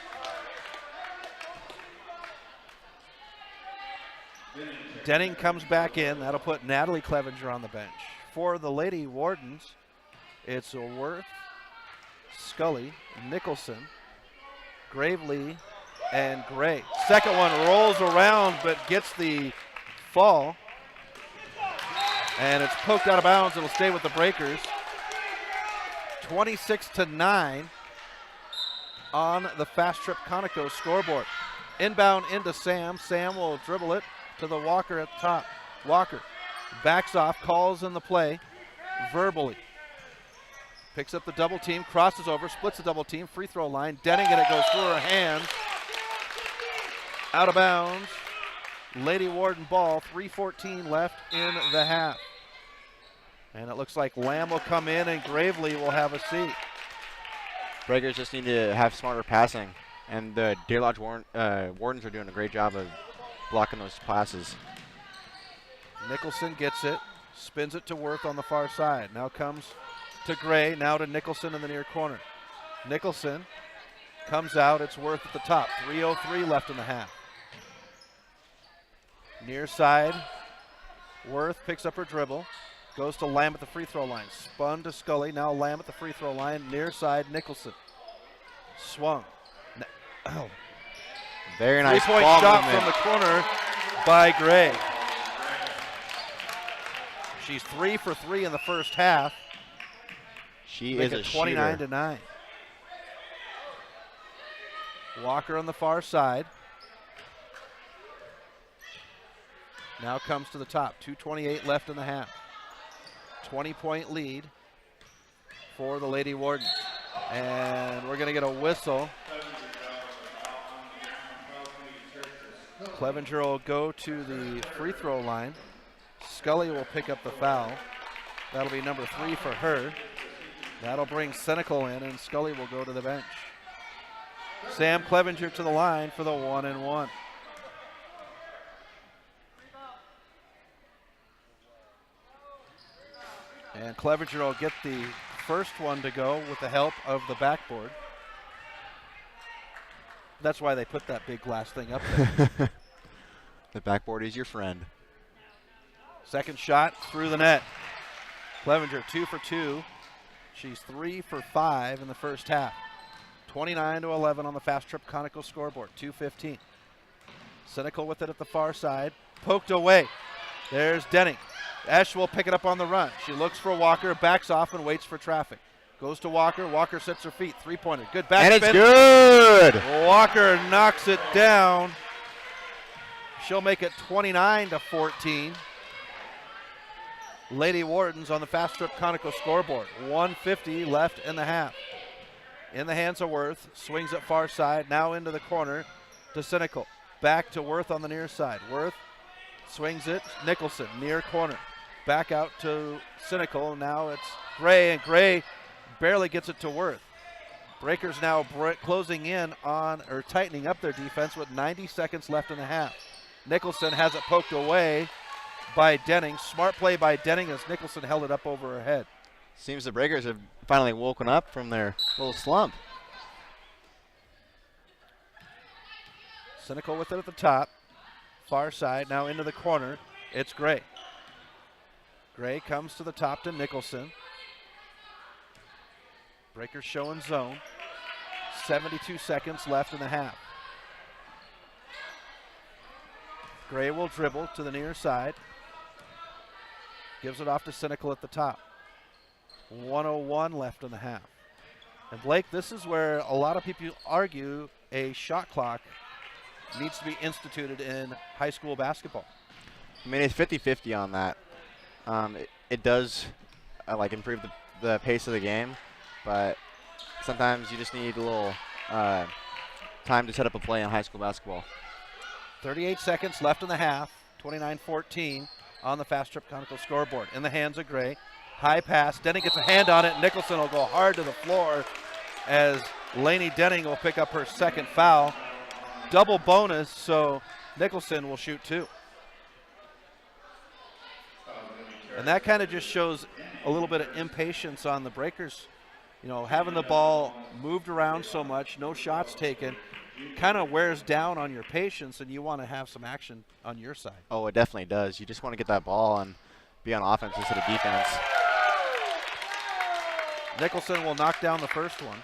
Denning comes back in. That'll put Natalie Clevenger on the bench. For the Lady Wardens, it's Worth, Scully, Nicholson, Gravely, and Gray. Second one rolls around but gets the fall. And it's poked out of bounds. It'll stay with the Breakers. 26-9 on the Fast Trip Conoco scoreboard. Inbound into Sam. Sam will dribble it to the Walker at the top. Walker backs off, calls in the play verbally. Picks up the double team, crosses over, splits the double team, free throw line. Denning, and it goes through her hands. Out of bounds. Lady Warden ball, 3:14 left in the half. And it looks like Lamb will come in and Gravely will have a seat. Breakers just need to have smarter passing, and the Deer Lodge Wardens are doing a great job of blocking those passes. Nicholson gets it, spins it to Worth on the far side. Now comes to Gray, now to Nicholson in the near corner. Nicholson comes out, it's Worth at the top. 3:03 left in the half. Near side, Worth picks up her dribble. Goes to Lamb at the free throw line. Spun to Scully. Now Lamb at the free throw line. Near side, Nicholson. Swung. Very nice three-point ball shot movement from the corner by Gray. She's 3 for 3 in the first half. She Make is a it 29-9. Walker on the far side. Now comes to the top. 2:28 left in the half. 20-point lead for the Lady Wardens. And we're going to get a whistle. Clevenger will go to the free throw line. Scully will pick up the foul. That'll be number 3 for her. That'll bring Senecal in, and Scully will go to the bench. Sam Clevenger to the line for the 1-and-1. And Clevenger will get the first one to go with the help of the backboard. That's why they put that big glass thing up there. The backboard is your friend. Second shot through the net. Clevenger 2 for 2. She's 3 for 5 in the first half. 29-11 on the Fast Trip Conical scoreboard, 2:15. Cynical with it at the far side, poked away. There's Denning. Esch will pick it up on the run. She looks for Walker, backs off and waits for traffic. Goes to Walker. Walker sets her feet. Three-pointer. Good back and spin. It's good. Walker knocks it down. She'll make it 29-14. Lady Wardens on the Fast Trip Conical scoreboard. 1:50 left in the half. In the hands of Worth. Swings it far side. Now into the corner to Cynical. Back to Worth on the near side. Worth swings it. Nicholson, near corner. Back out to Cynical. Now it's Gray, and Gray barely gets it to Worth. Breakers now closing in on, or tightening up their defense with 90 seconds left in the half. Nicholson has it poked away by Denning. Smart play by Denning as Nicholson held it up over her head. Seems the Breakers have finally woken up from their little slump. Cynical with it at the top. Far side, now into the corner. It's Gray. Gray comes to the top to Nicholson. Breakers showing zone. 72 seconds left in the half. Gray will dribble to the near side. Gives it off to Cynical at the top. 1:01 left in the half. And Blake, this is where a lot of people argue a shot clock needs to be instituted in high school basketball. I mean, it's 50-50 on that. It does like improve the pace of the game, but sometimes you just need a little time to set up a play in high school basketball. 38 seconds left in the half. 29-14 on the Fast Trip Conical scoreboard. In the hands of Gray. High pass. Denning gets a hand on it. Nicholson will go hard to the floor as Lainey Denning will pick up her second foul. Double bonus, so Nicholson will shoot two. And that kind of just shows a little bit of impatience on the Breakers. You know, having the ball moved around so much, no shots taken, kind of wears down on your patience, and you want to have some action on your side. Oh, it definitely does. You just want to get that ball and be on offense instead of defense. Nicholson will knock down the first one.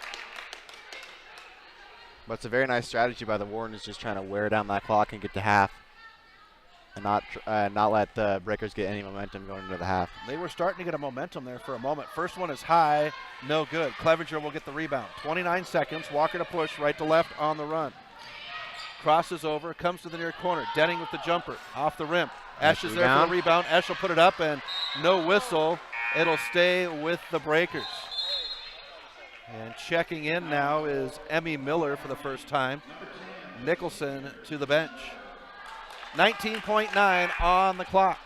But it's a very nice strategy by the Wardens, just trying to wear down that clock and get to half, and not let the Breakers get any momentum going into the half. They were starting to get a momentum there for a moment. First one is high, no good. Clevenger will get the rebound. 29 seconds, Walker to push, right to left on the run. Crosses over, comes to the near corner. Denning with the jumper, off the rim. Esch is there for the rebound. Esch will put it up, and no whistle. It'll stay with the Breakers. And checking in now is Emmy Miller for the first time. Nicholson to the bench. 19.9 on the clock.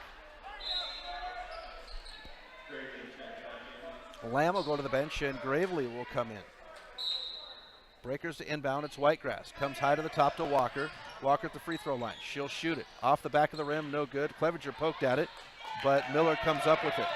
Lamb will go to the bench and Gravely will come in. Breakers to inbound, it's Whitegrass. Comes high to the top to Walker. Walker at the free throw line. She'll shoot it. Off the back of the rim, no good. Clevenger poked at it, but Miller comes up with it.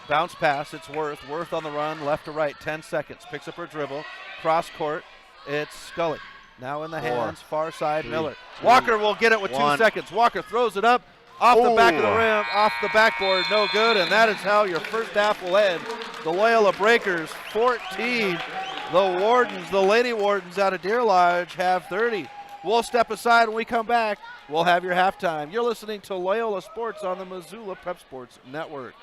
Bounce pass, it's Worth. Worth on the run, left to right, 10 seconds. Picks up her dribble. Cross court, it's Scully. Now in the hands, far side, Miller. Walker will get it with 2 seconds. Walker throws it up, off the back of the rim, off the backboard, no good, and that is how your first half will end. The Loyola Breakers, 14. The Wardens, the Lady Wardens out of Deer Lodge have 30. We'll step aside when we come back. We'll have your halftime. You're listening to Loyola Sports on the Missoula Prep Sports Network.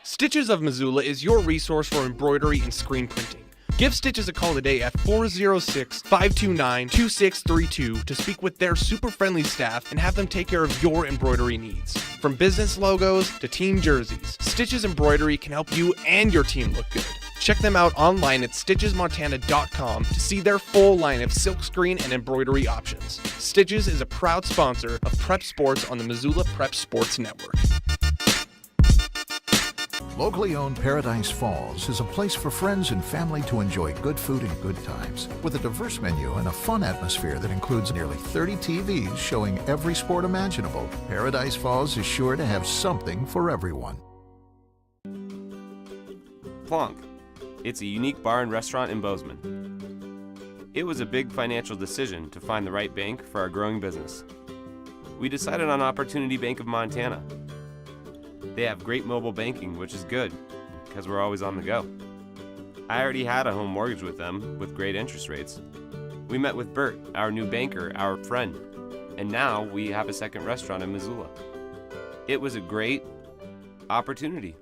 Stitches of Missoula is your resource for embroidery and screen printing. Give Stitches a call today at 406-529-2632 to speak with their super friendly staff and have them take care of your embroidery needs. From business logos to team jerseys, Stitches Embroidery can help you and your team look good. Check them out online at stitchesmontana.com to see their full line of silkscreen and embroidery options. Stitches is a proud sponsor of Prep Sports on the Missoula Prep Sports Network. Locally owned Paradise Falls is a place for friends and family to enjoy good food and good times. With a diverse menu and a fun atmosphere that includes nearly 30 TVs showing every sport imaginable, Paradise Falls is sure to have something for everyone. Plonk. It's a unique bar and restaurant in Bozeman. It was a big financial decision to find the right bank for our growing business. We decided on Opportunity Bank of Montana. They have great mobile banking, which is good, because we're always on the go. I already had a home mortgage with them with great interest rates. We met with Bert, our new banker, our friend, and now we have a second restaurant in Missoula. It was a great opportunity.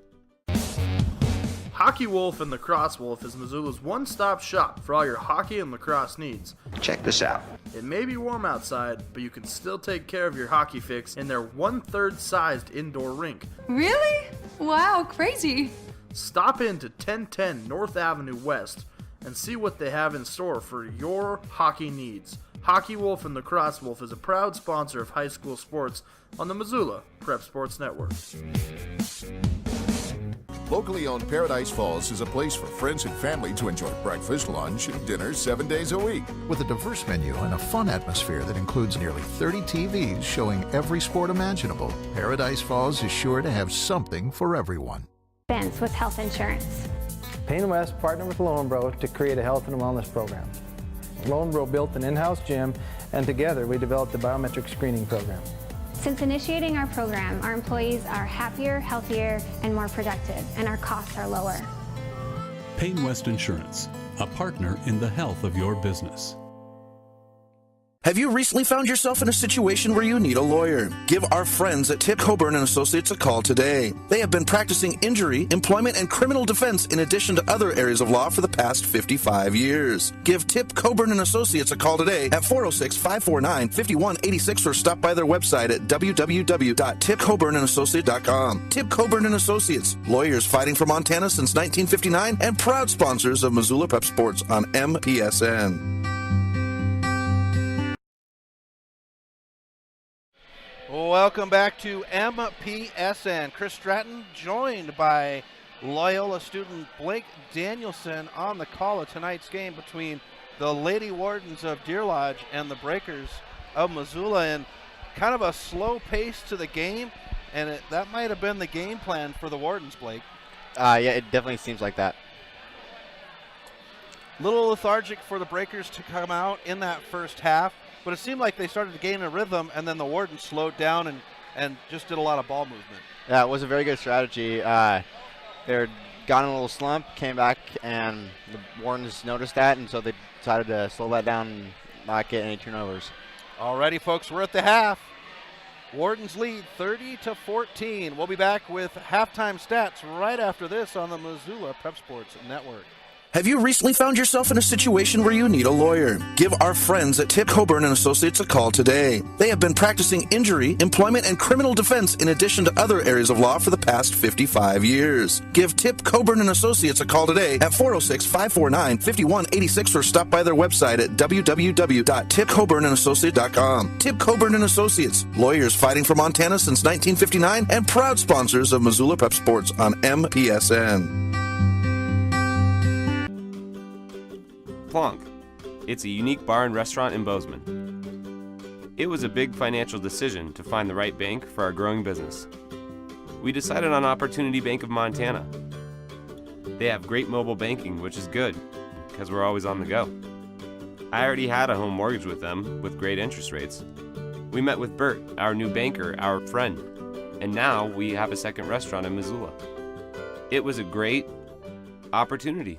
Hockey Wolf and Lacrosse Wolf is Missoula's one-stop shop for all your hockey and lacrosse needs. Check this out. It may be warm outside, but you can still take care of your hockey fix in their 1/3 sized indoor rink. Really? Wow, crazy. Stop in to 1010 North Avenue West and see what they have in store for your hockey needs. Hockey Wolf and Lacrosse Wolf is a proud sponsor of high school sports on the Missoula Prep Sports Network. Locally owned Paradise Falls is a place for friends and family to enjoy breakfast, lunch, and dinner 7 days a week. With a diverse menu and a fun atmosphere that includes nearly 30 TVs showing every sport imaginable, Paradise Falls is sure to have something for everyone. Expense with health insurance. Payne West partnered with Loyola to create a health and wellness program. Loyola built an in-house gym, and together we developed a biometric screening program. Since initiating our program, our employees are happier, healthier, and more productive, and our costs are lower. Payne West Insurance, a partner in the health of your business. Have you recently found yourself in a situation where you need a lawyer? Give our friends at Tip Coburn & Associates a call today. They have been practicing injury, employment, and criminal defense in addition to other areas of law for the past 55 years. Give Tip Coburn & Associates a call today at 406-549-5186 or stop by their website at www.tipcoburnandassociates.com. Tip Coburn & Associates, lawyers fighting for Montana since 1959 and proud sponsors of Missoula Prep Sports on MPSN. Welcome back to MPSN. Chris Stratton joined by Loyola student Blake Danielson on the call of tonight's game between the Lady Wardens of Deer Lodge and the Breakers of Missoula, and kind of a slow pace to the game, and that might have been the game plan for the Wardens, Blake. Yeah, it definitely seems like that. Little lethargic for the Breakers to come out in that first half, but it seemed like they started to gain a rhythm, and then the Wardens slowed down and just did a lot of ball movement. Yeah, it was a very good strategy. They got in a little slump, came back, and the Wardens noticed that, and so they decided to slow that down and not get any turnovers. Alrighty, folks, we're at the half. Wardens lead 30-14. We'll be back with halftime stats right after this on the Missoula Prep Sports Network. Have you recently found yourself in a situation where you need a lawyer? Give our friends at Tip Coburn & Associates a call today. They have been practicing injury, employment, and criminal defense in addition to other areas of law for the past 55 years. Give Tip Coburn & Associates a call today at 406-549-5186 or stop by their website at www.tipcoburnandassociates.com. Tip Coburn & Associates, lawyers fighting for Montana since 1959 and proud sponsors of Missoula Prep Sports on MPSN. Plonk. It's a unique bar and restaurant in Bozeman. It was a big financial decision to find the right bank for our growing business. We decided on Opportunity Bank of Montana. They have great mobile banking, which is good, because we're always on the go. I already had a home mortgage with them with great interest rates. We met with Bert, our new banker, our friend, and now we have a second restaurant in Missoula. It was a great opportunity.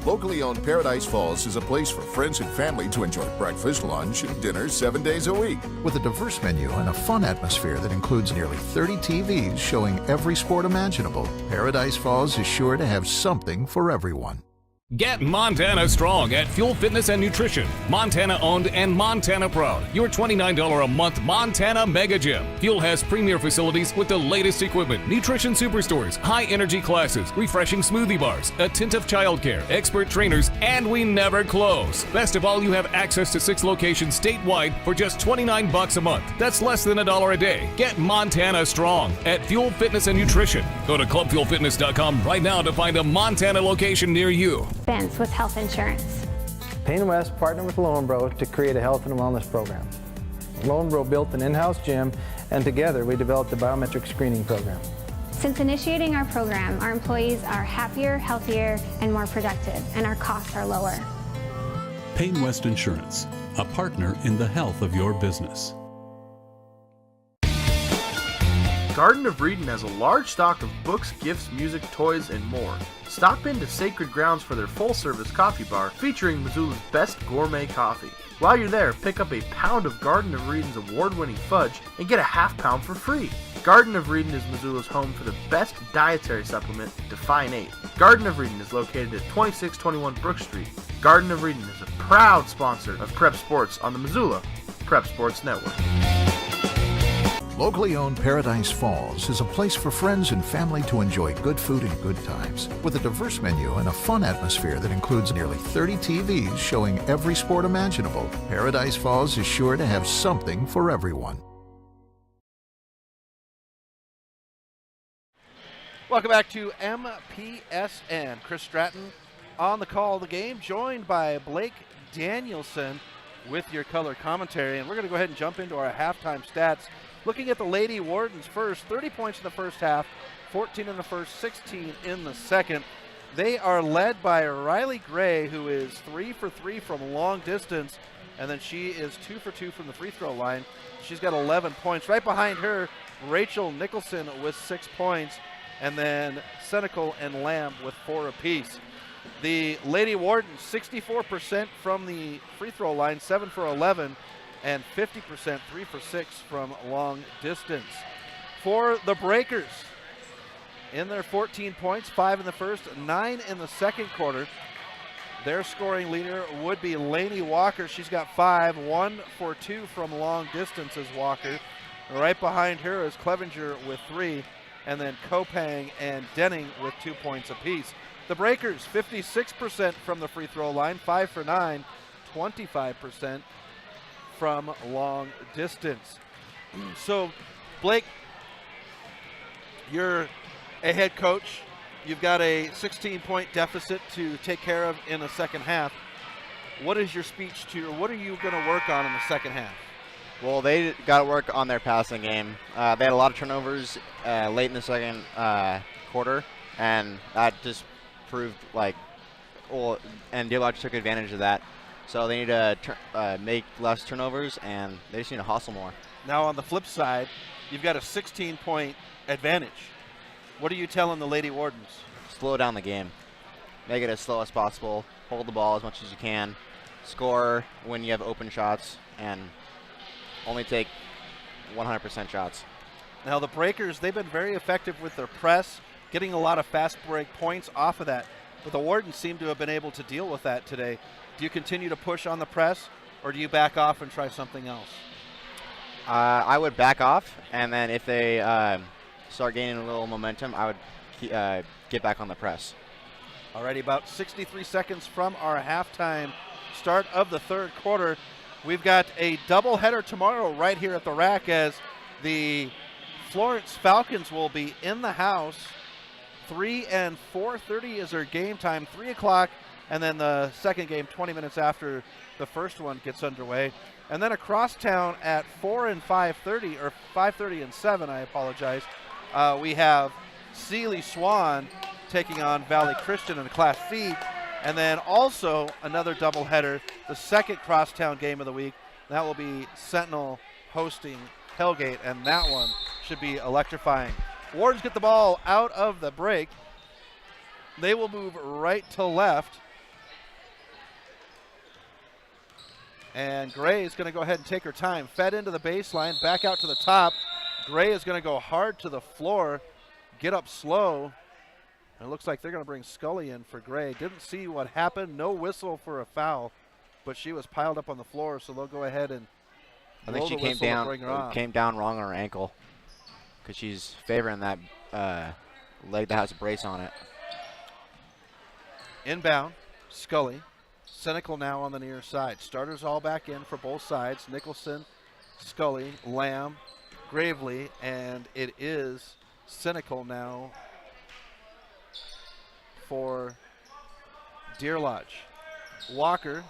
Locally owned Paradise Falls is a place for friends and family to enjoy breakfast, lunch, and dinner 7 days a week. With a diverse menu and a fun atmosphere that includes nearly 30 TVs showing every sport imaginable, Paradise Falls is sure to have something for everyone. Get Montana strong at Fuel Fitness and Nutrition. Montana owned and Montana proud. Your $29 a month Montana Mega Gym. Fuel has premier facilities with the latest equipment, nutrition superstores, high energy classes, refreshing smoothie bars, attentive childcare, expert trainers, and we never close. Best of all, you have access to 6 locations statewide for just $29 a month. That's less than $1 a day. Get Montana strong at Fuel Fitness and Nutrition. Go to clubfuelfitness.com right now to find a Montana location near you. Expense with health insurance. Payne West partnered with Loyola to create a health and wellness program. Loyola built an in-house gym, and together we developed a biometric screening program. Since initiating our program, our employees are happier, healthier, and more productive, and our costs are lower. Payne West Insurance, a partner in the health of your business. Garden of Reading has a large stock of books, gifts, music, toys, and more. Stop into Sacred Grounds for their full-service coffee bar featuring Missoula's best gourmet coffee. While you're there, pick up a pound of Garden of Reading's award-winning fudge and get a half pound for free. Garden of Reading is Missoula's home for the best dietary supplement, Define 8. Garden of Reading is located at 2621 Brook Street. Garden of Reading is a proud sponsor of Prep Sports on the Missoula Prep Sports Network. Locally owned Paradise Falls is a place for friends and family to enjoy good food and good times. With a diverse menu and a fun atmosphere that includes nearly 30 TVs showing every sport imaginable, Paradise Falls is sure to have something for everyone. Welcome back to MPSN. Chris Stratton on the call of the game, joined by Blake Danielson with your color commentary. And we're going to go ahead and jump into our halftime stats. Looking at the Lady Wardens first, 30 points in the first half, 14 in the first, 16 in the second. They are led by Riley Gray, who is 3 for 3 from long distance, and then she is 2 for 2 from the free throw line. She's got 11 points. Right behind her, Rachel Nicholson with 6 points, and then Senecal and Lamb with 4 apiece. The Lady Wardens, 64% from the free throw line, 7 for 11, and 50%, 3 for 6 from long distance. For the Breakers, in their 14 points, 5 in the first, 9 in the second quarter. Their scoring leader would be Lainey Walker. She's got 5, 1 for 2 from long distance is Walker. Right behind her is Clevenger with 3, and then Kopang and Denning with 2 points apiece. The Breakers, 56% from the free throw line, 5 for 9, 25% from long distance. So, Blake, you're a head coach. You've got a 16-point deficit to take care of in the second half. What is your speech to, or what are you going to work on in the second half? Well, they got to work on their passing game. They had a lot of turnovers late in the second quarter, and that just proved and Deer Lodge took advantage of that. So they need to make less turnovers, and they just need to hustle more. Now on the flip side, you've got a 16-point advantage. What are you telling the Lady Wardens? Slow down the game. Make it as slow as possible. Hold the ball as much as you can. Score when you have open shots, and only take 100% shots. Now the Breakers, they've been very effective with their press, getting a lot of fast break points off of that. But the Wardens seem to have been able to deal with that today. Do you continue to push on the press, or do you back off and try something else? I would back off, and then if they start gaining a little momentum, I would get back on the press. Alrighty, about 63 seconds from our halftime start of the third quarter. We've got a doubleheader tomorrow right here at the rack, as the Florence Falcons will be in the house. 3 and 4:30 is their game time, 3 o'clock, and then the second game 20 minutes after the first one gets underway. And then across town at 4 and 5:30, or 5:30 and 7, I apologize, we have Sealy Swan taking on Valley Christian in the Class C. And then also another doubleheader, the second crosstown game of the week. That will be Sentinel hosting Hellgate, and that one should be electrifying. Wardens get the ball out of the break. They will move right to left. And Gray is going to go ahead and take her time. Fed into the baseline, back out to the top. Gray is going to go hard to the floor, get up slow. It looks like they're going to bring Scully in for Gray. Didn't see what happened. No whistle for a foul, but she was piled up on the floor, so they'll go ahead and I think she came down wrong on her ankle, because she's favoring that leg that has a brace on it. Inbound, Scully. Senecal now on the near side. Starters all back in for both sides. Nicholson, Scully, Lamb, Gravely, and it is Senecal now for Deer Lodge. Walker,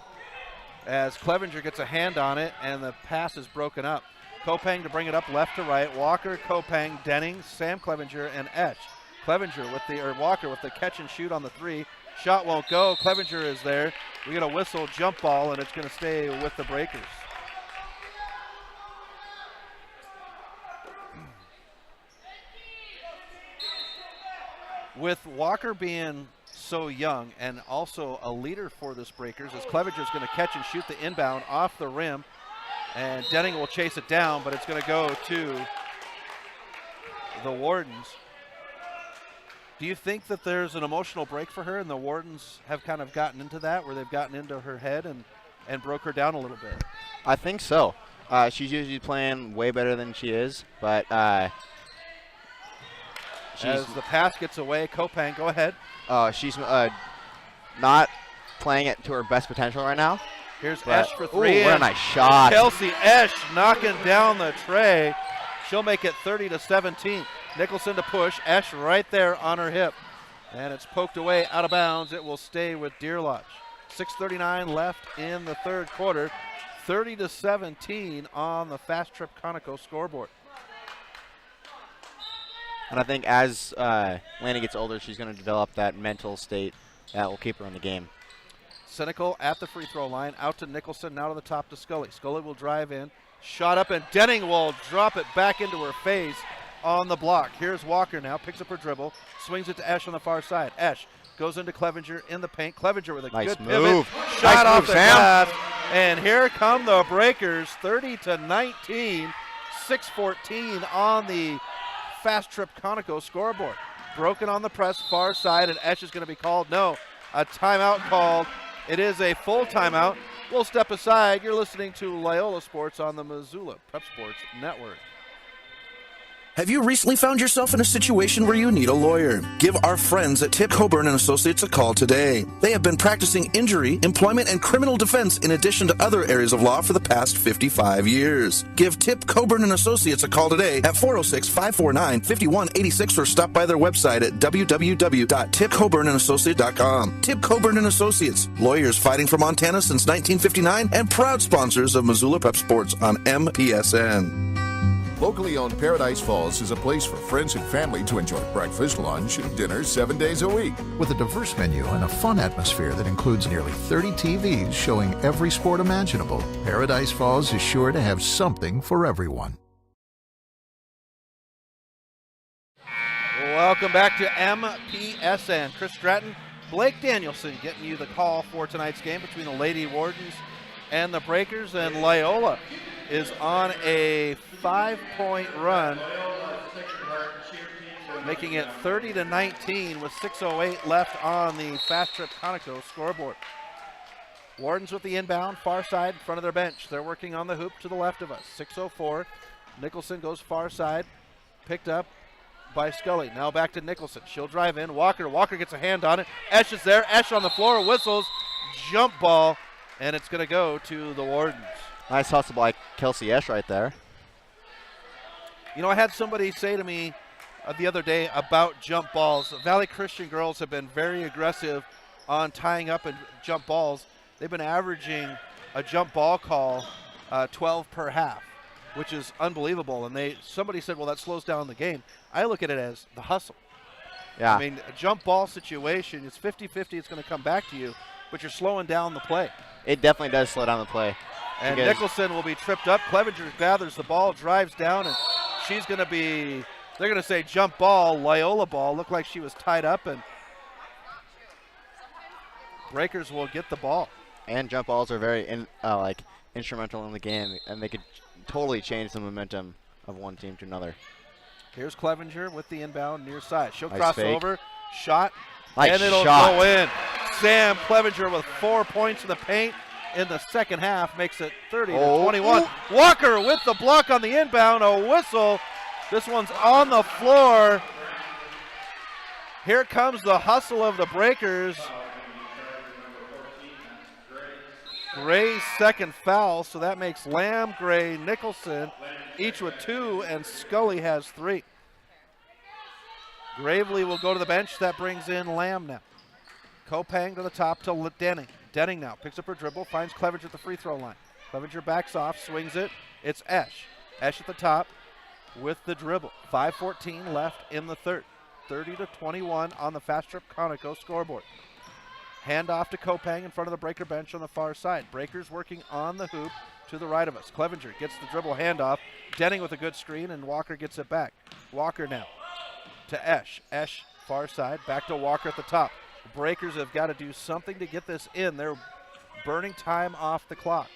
as Clevenger gets a hand on it, and the pass is broken up. Kopang to bring it up left to right. Walker, Kopang, Denning, Sam Clevenger, and Etch. Clevenger with Walker with the catch and shoot on the 3. Shot won't go. Clevenger is there. We get a whistle, jump ball, and it's going to stay with the Breakers. With Walker being so young and also a leader for this Breakers, as Clevenger's going to catch and shoot the inbound off the rim, and Denning will chase it down, but it's going to go to the Wardens. Do you think that there's an emotional break for her and the Wardens have kind of gotten into that, where they've gotten into her head and broke her down a little bit? I think so. She's usually playing way better than she is, but as the pass gets away, Kopang, go ahead. She's not playing it to her best potential right now. Here's Esch for three. Ooh, what a nice shot. Kelsey Esch knocking down the tray. She'll make it 30-17. Nicholson to push. Esch right there on her hip. And it's poked away out of bounds. It will stay with Deer Lodge. 6:39 left in the third quarter. 30-17 on the Fast Trip Conoco scoreboard. And I think as Lanny gets older, she's going to develop that mental state that will keep her in the game. Cynical at the free throw line. Out to Nicholson, now to the top to Scully. Scully will drive in. Shot up, and Denning will drop it back into her face on the block. Here's Walker now, picks up her dribble, swings it to Esch on the far side. Esch goes into Clevenger in the paint. Clevenger with a nice good move. Pivot. Shot nice off move, the Sam. glass. And here come the Breakers, 30-19, 6:14 on the Fast Trip Conoco scoreboard. Broken on the press, far side, and Esch is going to be called. No, a timeout called. It is a full timeout. We'll step aside. You're listening to Loyola Sports on the Missoula Prep Sports Network. Have you recently found yourself in a situation where you need a lawyer? Give our friends at Tip Coburn & Associates a call today. They have been practicing injury, employment, and criminal defense in addition to other areas of law for the past 55 years. Give Tip Coburn & Associates a call today at 406-549-5186 or stop by their website at www.tipcoburnandassociates.com. Tip Coburn & Associates, lawyers fighting for Montana since 1959 and proud sponsors of Missoula Prep Sports on MPSN. Locally owned Paradise Falls is a place for friends and family to enjoy breakfast, lunch, and dinner 7 days a week. With a diverse menu and a fun atmosphere that includes nearly 30 TVs showing every sport imaginable, Paradise Falls is sure to have something for everyone. Welcome back to MPSN. Chris Stratton, Blake Danielson getting you the call for tonight's game between the Lady Wardens and the Breakers, and Loyola is on a 5-point run, making it 30-19 with 6:08 left on the Fast Trip Conoco scoreboard. Wardens with the inbound, far side, in front of their bench. They're working on the hoop to the left of us. 6:04. Nicholson goes far side, picked up by Scully. Now back to Nicholson. She'll drive in. Walker gets a hand on it. Esch is there. Esch on the floor, whistles, jump ball, and it's going to go to the Wardens. Nice hustle by Kelsey Esch right there. You know, I had somebody say to me the other day about jump balls. Valley Christian girls have been very aggressive on tying up and jump balls. They've been averaging a jump ball call 12 per half, which is unbelievable. And somebody said, well, that slows down the game. I look at it as the hustle. Yeah. I mean, a jump ball situation, it's 50-50, it's going to come back to you, but you're slowing down the play. It definitely does slow down the play. And Nicholson will be tripped up. Clevenger gathers the ball, drives down, and she's going to be, they're going to say jump ball, Loyola ball. Looked like she was tied up, and Breakers will get the ball. And jump balls are very instrumental in the game, and they could totally change the momentum of one team to another. Here's Clevenger with the inbound near side. She'll nice cross fake. over, shot, nice and it'll shot. go in. Sam Clevenger with 4 points in the paint in the second half makes it 30-21. Walker with the block on the inbound, a whistle. This one's on the floor. Here comes the hustle of the Breakers. Gray's second foul, so that makes Lamb, Gray, Nicholson each with 2, and Scully has 3. Gravely will go to the bench. That brings in Lamb now. Kopang to the top to Denning. Denning now picks up her dribble, finds Clevenger at the free throw line. Clevenger backs off, swings it. It's Esch. Esch at the top with the dribble. 5:14 left in the third. 30-21 on the Fast Trip Conoco scoreboard. Hand off to Kopang in front of the Breaker bench on the far side. Breakers working on the hoop to the right of us. Clevenger gets the dribble handoff. Denning with a good screen, and Walker gets it back. Walker now to Esch. Esch Far side, back to Walker at the top. The Breakers have got to do something to get this in. They're burning time off the clock.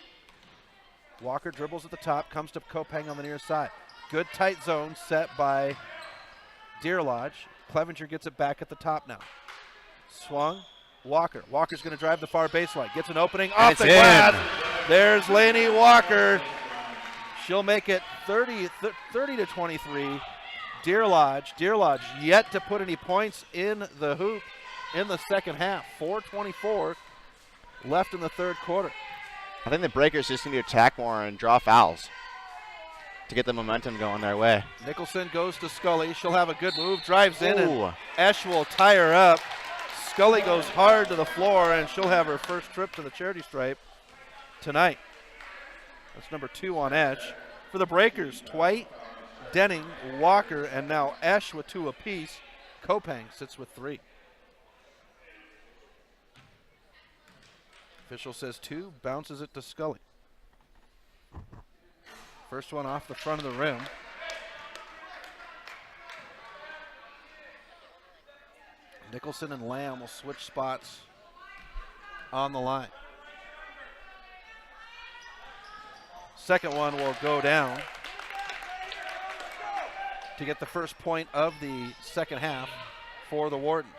Walker dribbles at the top, comes to Kopang on the near side. Good tight zone set by Deer Lodge. Clevenger gets it back at the top now. Swung, Walker. Walker's going to drive the far baseline. Gets an opening off the glass. There's Lainey Walker. She'll make it 30 to 23. Deer Lodge yet to put any points in the hoop in the second half. 4:24 left in the third quarter. I think the Breakers just need to attack more and draw fouls to get the momentum going their way. Nicholson goes to Scully. She'll have a good move, drives in, and Esch will tie her up. Scully goes hard to the floor, and she'll have her first trip to the charity stripe tonight. That's number 2 on Esch. For the Breakers, Twite, Denning, Walker, and now Esch with 2 apiece. Kopang sits with 3. Official says 2, bounces it to Scully. First one off the front of the rim. Nicholson and Lamb will switch spots on the line. Second one will go down to get the first point of the second half for the Wardens.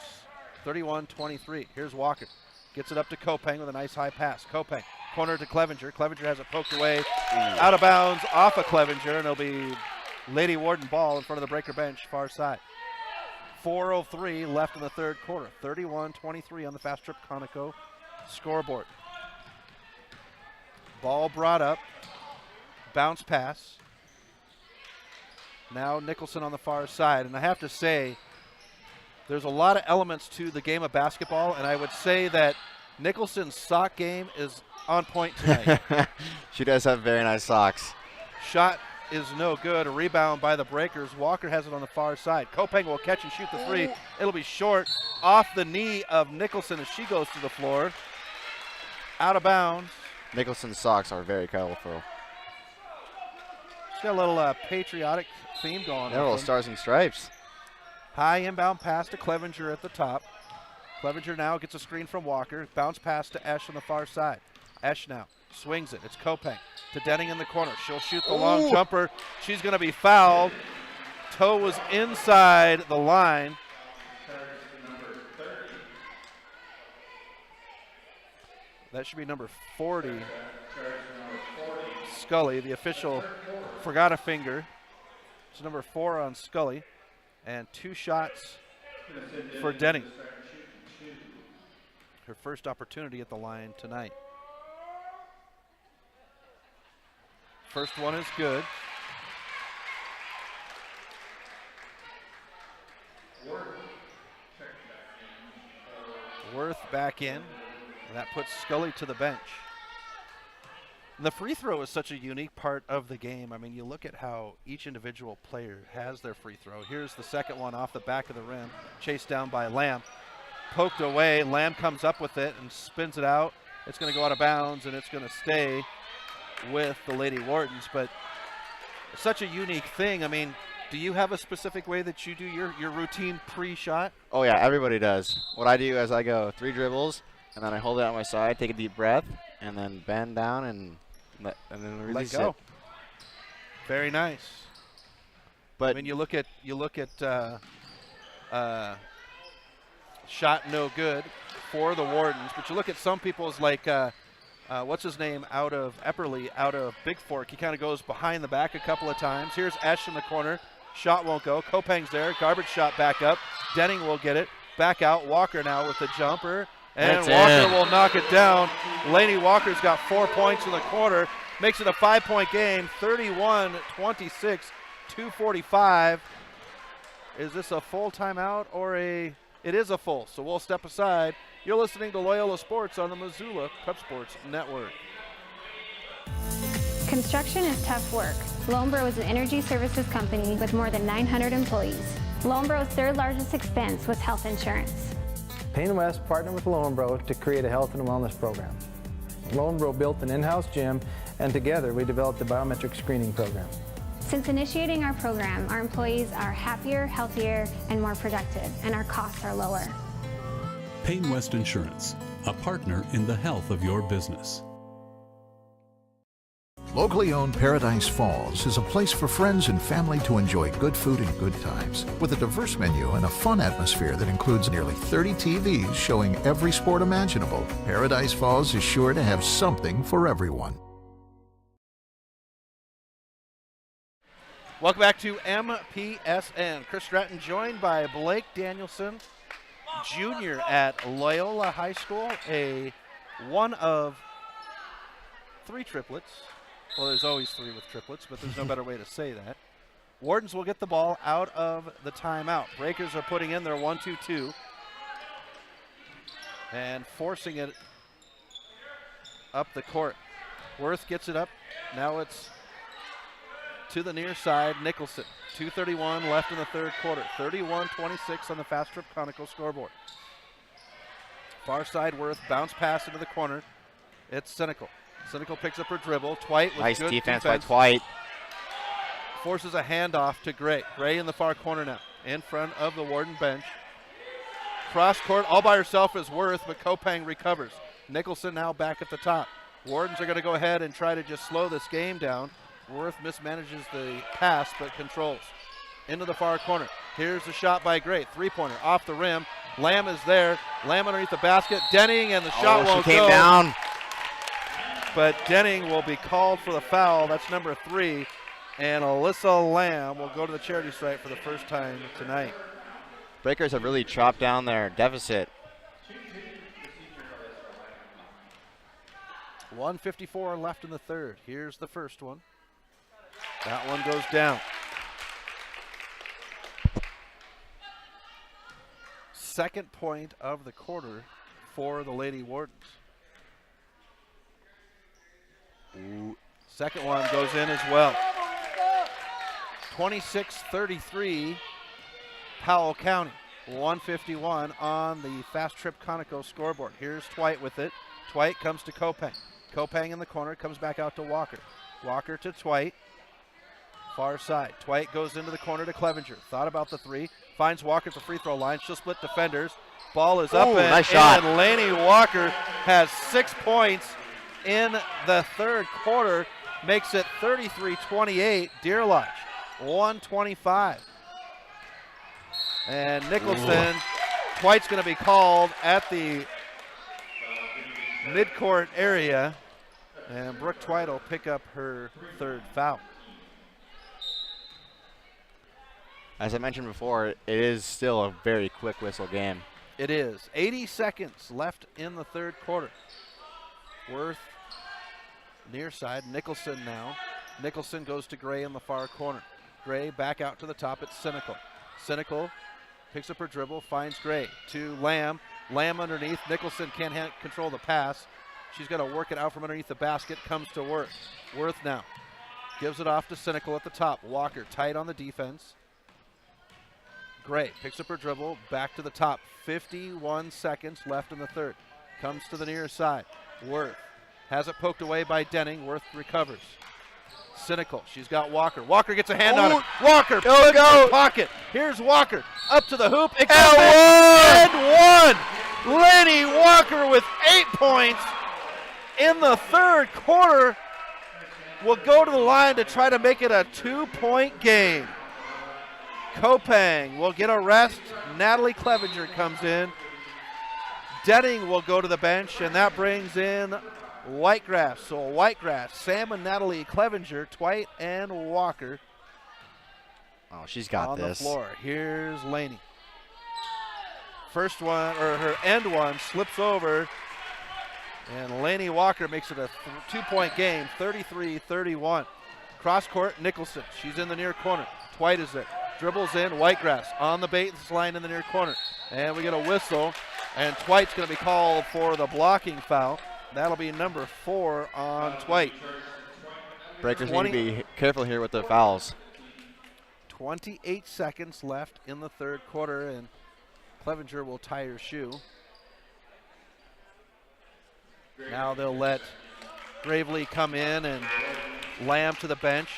31-23. Here's Walker. Gets it up to Kopang with a nice high pass. Kopang, corner to Clevenger. Clevenger has it poked away out of bounds off of Clevenger, and it'll be Lady Warden ball in front of the Breaker bench, far side. 4:03 left in the third quarter. 31-23 on the Fast Trip Conoco scoreboard. Ball brought up. Bounce pass. Now Nicholson on the far side. And I have to say, there's a lot of elements to the game of basketball, and I would say that Nicholson's sock game is on point tonight. She does have very nice socks. Shot is no good. A rebound by the Breakers. Walker has it on the far side. Kopang will catch and shoot the 3. It'll be short off the knee of Nicholson as she goes to the floor. Out of bounds. Nicholson's socks are very colorful. She's got a little patriotic theme going on. They're little stars and stripes. High inbound pass to Clevenger at the top. Clevenger now gets a screen from Walker. Bounce pass to Esch on the far side. Esch now swings it. It's Kopang to Denning in the corner. She'll shoot the long jumper. She's going to be fouled. Toe was inside the line. That should be number 40. Scully. The official forgot a finger. It's number 4 on Scully. And 2 shots for Denning. Her first opportunity at the line tonight. First one is good. Worth back in. And that puts Scully to the bench. And the free throw is such a unique part of the game. I mean, you look at how each individual player has their free throw. Here's the second one off the back of the rim, chased down by Lamb. Poked away, Lamb comes up with it and spins it out. It's going to go out of bounds, and it's going to stay with the Lady Wardens. But it's such a unique thing. I mean, do you have a specific way that you do your routine pre-shot? Oh, yeah, everybody does. What I do is I go 3 dribbles, and then I hold it on my side, take a deep breath, and then bend down and then release Let go. it. Very nice. But I mean, you look at shot no good for the Wardens, but you look at some people's like what's his name out of Epperly, out of Big Fork. He kind of goes behind the back a couple of times. Here's Esch in the corner. Shot won't go. Kopang's there. Garbage shot back up. Denning will get it. Back out. Walker now with the jumper. And Walker will knock it down. Lainey Walker's got 4 points in the quarter. Makes it a 5-point game. 31-26, 2:45. Is this a full timeout or a... It is a full, so we'll step aside. You're listening to Loyola Sports on the Missoula Prep Sports Network. Construction is tough work. Lombro is an energy services company with more than 900 employees. Lombro's 3rd largest expense was health insurance. Payne West partnered with Loyenbro to create a health and wellness program. Loyenbro built an in-house gym, and together we developed a biometric screening program. Since initiating our program, our employees are happier, healthier, and more productive, and our costs are lower. Paine West Insurance, a partner in the health of your business. Locally owned Paradise Falls is a place for friends and family to enjoy good food and good times, with a diverse menu and a fun atmosphere that includes nearly 30 TVs showing every sport imaginable. Paradise Falls is sure to have something for everyone. Welcome back to MPSN. Chris Stratton joined by Blake Danielson, junior at Loyola High School, one of 3 triplets. Well, there's always 3 with triplets, but there's no better way to say that. Wardens will get the ball out of the timeout. Breakers are putting in their 1-2-2 and forcing it up the court. Worth gets it up. Now it's to the near side, Nicholson. 2:31 left in the third quarter. 31-26 on the Fast Trip Chronicle scoreboard. Far side, Worth, bounce pass into the corner. It's Cynical. Cynical picks up her dribble. Twite with nice good defense by Twite. Forces a handoff to Gray. Gray in the far corner now, in front of the Warden bench. Cross court, all by herself is Worth, but Kopang recovers. Nicholson now back at the top. Wardens are going to go ahead and try to just slow this game down. Worth mismanages the pass, but controls. Into the far corner. Here's the shot by Gray. 3-pointer off the rim. Lamb is there. Lamb underneath the basket. Denning, and the shot won't go. She came down. But Denning will be called for the foul. That's number 3. And Alyssa Lamb will go to the charity stripe for the first time tonight. Breakers have really chopped down their deficit. 1:54 left in the third. Here's the first one. That one goes down. Second point of the quarter for the Lady Wardens. Ooh. Second one goes in as well. 26-33, Powell County. 1:51 on the Fast Trip Conoco scoreboard. Here's Twite with it. Twite comes to Kopang. Kopang in the corner, comes back out to Walker. Walker to Twite. Far side. Twite goes into the corner to Clevenger. Thought about the 3. Finds Walker at the free throw line. She'll split defenders. Ball is up, and nice shot. Laney Walker has 6 points in the third quarter. Makes it 33-28. Deer Lodge, 125. And Nicholson, Twite's going to be called at the midcourt area. And Brooke Twite will pick up her third foul. As I mentioned before, it is still a very quick whistle game. It is. 80 seconds left in the third quarter. Worth near side. Nicholson now. Nicholson goes to Gray in the far corner. Gray back out to the top. It's Cynical. Cynical picks up her dribble, finds Gray to Lamb. Lamb underneath. Nicholson can't control the pass. She's got to work it out from underneath the basket. Comes to Worth. Worth now gives it off to Cynical at the top. Walker tight on the defense. Gray picks up her dribble, back to the top. 51 seconds left in the third. Comes to the near side. Worth has it poked away by Denning. Worth recovers. Cynical, she's got Walker. Walker gets a hand on it. Walker puts it in her pocket. Here's Walker up to the hoop. It goes and one. Lenny Walker with 8 points in the third quarter will go to the line to try to make it a 2-point game. Kopang will get a rest. Natalie Clevenger comes in. Denning will go to the bench, and that brings in Whitegrass. So Whitegrass, Sam and Natalie Clevenger, Twite and Walker. Oh, she's got this. On the floor. Here's Laney. First one, or her end one, slips over, and Laney Walker makes it a 2-point game, 33-31. Cross court, Nicholson. She's in the near corner. Twite is there. Dribbles in, Whitegrass on the baseline in the near corner. And we get a whistle, and Twite's going to be called for the blocking foul. That'll be number 4 on Twite. Breakers need to be careful here with the fouls. 28 seconds left in the third quarter, and Clevenger will tie her shoe. Now they'll let Gravely come in and Lamb to the bench.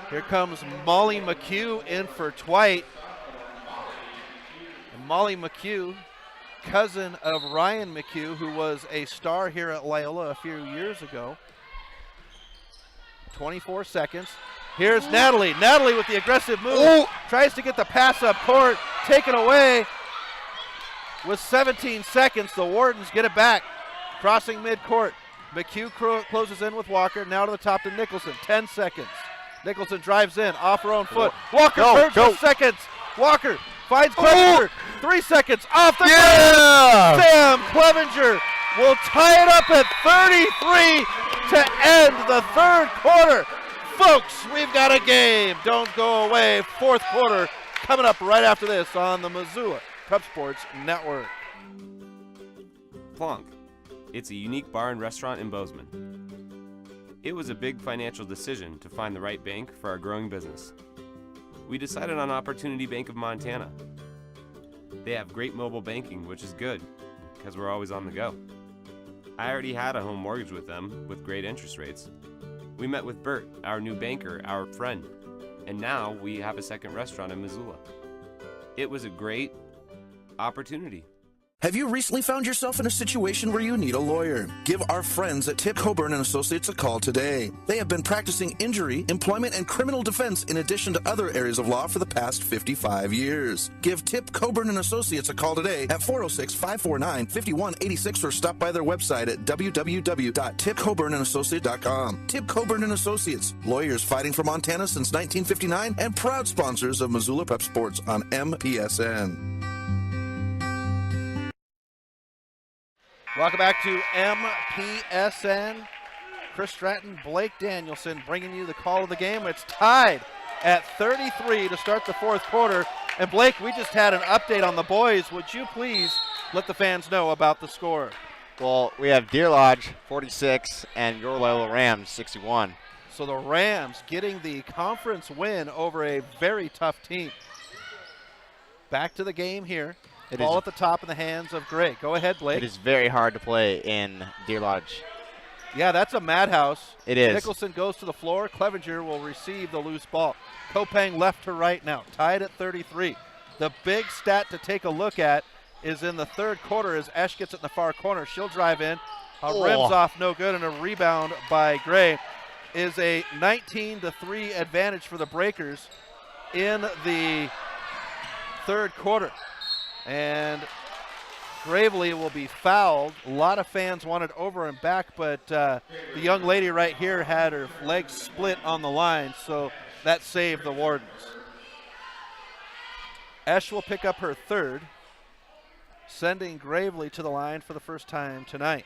Here comes Molly McHugh in for Dwight. And Molly McHugh, cousin of Ryan McHugh, who was a star here at Loyola a few years ago. 24 seconds. Here's Natalie. Natalie with the aggressive move. Tries to get the pass up court. Taken away. With 17 seconds, the Wardens get it back. Crossing midcourt. McHugh closes in with Walker. Now to the top to Nicholson. 10 seconds. Nicholson drives in off her own foot. Walker turns for seconds. Walker finds Clevenger. 3 seconds off the glass. Sam Clevenger will tie it up at 33 to end the third quarter. Folks, we've got a game. Don't go away. Fourth quarter coming up right after this on the Missoula Prep Sports Network. Plonk. It's a unique bar and restaurant in Bozeman. It was a big financial decision to find the right bank for our growing business. We decided on Opportunity Bank of Montana. They have great mobile banking, which is good, because we're always on the go. I already had a home mortgage with them with great interest rates. We met with Bert, our new banker, our friend, and now we have a second restaurant in Missoula. It was a great opportunity. Have you recently found yourself in a situation where you need a lawyer? Give our friends at Tip Coburn and Associates a call today. They have been practicing injury, employment, and criminal defense in addition to other areas of law for the past 55 years. Give Tip Coburn and Associates a call today at 406-549-5186 or stop by their website at www.tipcoburnandassociates.com. Tip Coburn and Associates, lawyers fighting for Montana since 1959 and proud sponsors of Missoula Prep Sports on MPSN. Welcome back to MPSN. Chris Stratton, Blake Danielson bringing you the call of the game. It's tied at 33 to start the fourth quarter. And Blake, we just had an update on the boys. Would you please let the fans know about the score? Well, we have Deer Lodge 46 and your Loyola Rams 61. So the Rams getting the conference win over a very tough team. Back to the game here. Ball at the top in the hands of Gray. Go ahead, Blake. It is very hard to play in Deer Lodge. Yeah, that's a madhouse. It is. Nicholson goes to the floor. Clevenger will receive the loose ball. Kopang left to right now, tied at 33. The big stat to take a look at is in the third quarter as Esch gets it in the far corner. She'll drive in. Rims off, no good, and a rebound by Gray. Is a 19-3 advantage for the Breakers in the third quarter. And Gravely will be fouled. A lot of fans wanted over and back, but the young lady right here had her legs split on the line, so that saved the Wardens. Esch will pick up her third, sending Gravely to the line for the first time tonight.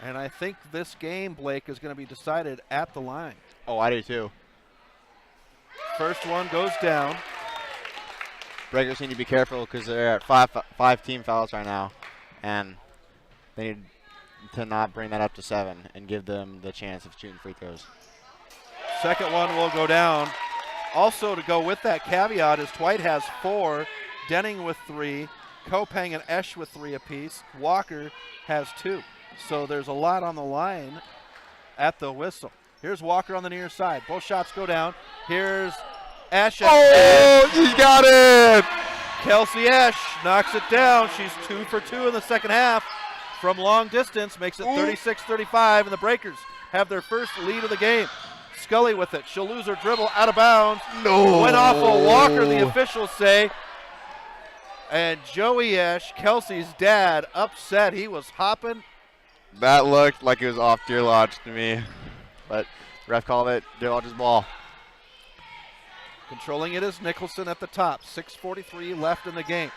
And I think this game, Blake, is going to be decided at the line. Oh, I do too. First one goes down. Breakers need to be careful because they're at five team fouls right now, and they need to not bring that up to 7 and give them the chance of shooting free throws. Second one will go down. Also to go with that caveat is Dwight has 4, Denning with 3, Kopang and Esch with 3 apiece, Walker has 2. So there's a lot on the line at the whistle. Here's Walker on the near side. Both shots go down. Here's Esch. Oh, he got it! Kelsey Esch knocks it down. She's 2 for 2 in the second half from long distance. Makes it 36-35, and the Breakers have their first lead of the game. Scully with it. She'll lose her dribble out of bounds. No. Went off a Walker, the officials say. And Joey Esch, Kelsey's dad, upset. He was hopping. That looked like it was off Deer Lodge to me, but ref called it Deer Lodge's ball. Controlling it is Nicholson at the top. 6:43 left in the game.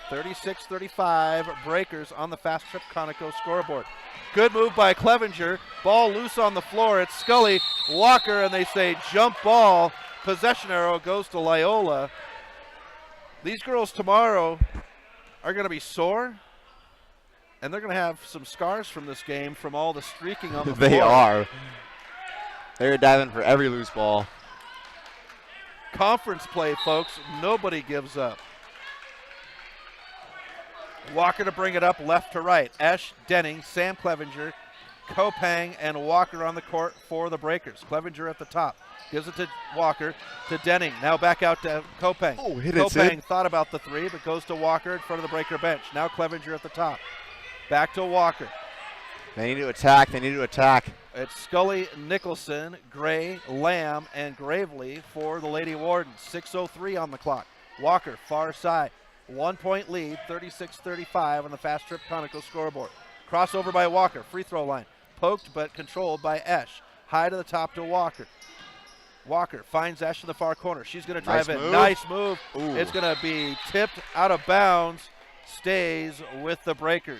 36-35, Breakers on the Fast Trip Conoco scoreboard. Good move by Clevenger. Ball loose on the floor. It's Scully, Walker, and they say jump ball. Possession arrow goes to Loyola. These girls tomorrow are going to be sore, and they're going to have some scars from this game from all the streaking on the floor. They are. They're diving for every loose ball. Conference play, folks. Nobody gives up. Walker to bring it up left to right. Esch, Denning, Sam Clevenger, Kopang, and Walker on the court for the Breakers. Clevenger at the top. Gives it to Walker, to Denning. Now back out to Kopang. Oh, hit it, Kopang Sid. thought about the three, but goes to Walker in front of the breaker bench. Now Clevenger at the top. Back to Walker. They need to attack. They need to attack. It's Scully, Nicholson, Gray, Lamb, and Gravely for the Lady Wardens. 6:03 on the clock. Walker, far side. 1 point lead, 36-35 on the Fast Trip Conoco scoreboard. Crossover by Walker, free throw line. Poked but controlled by Esch. High to the top to Walker. Walker finds Esch in the far corner. She's going to drive in. Nice move. Ooh. It's going to be tipped out of bounds. Stays with the Breakers.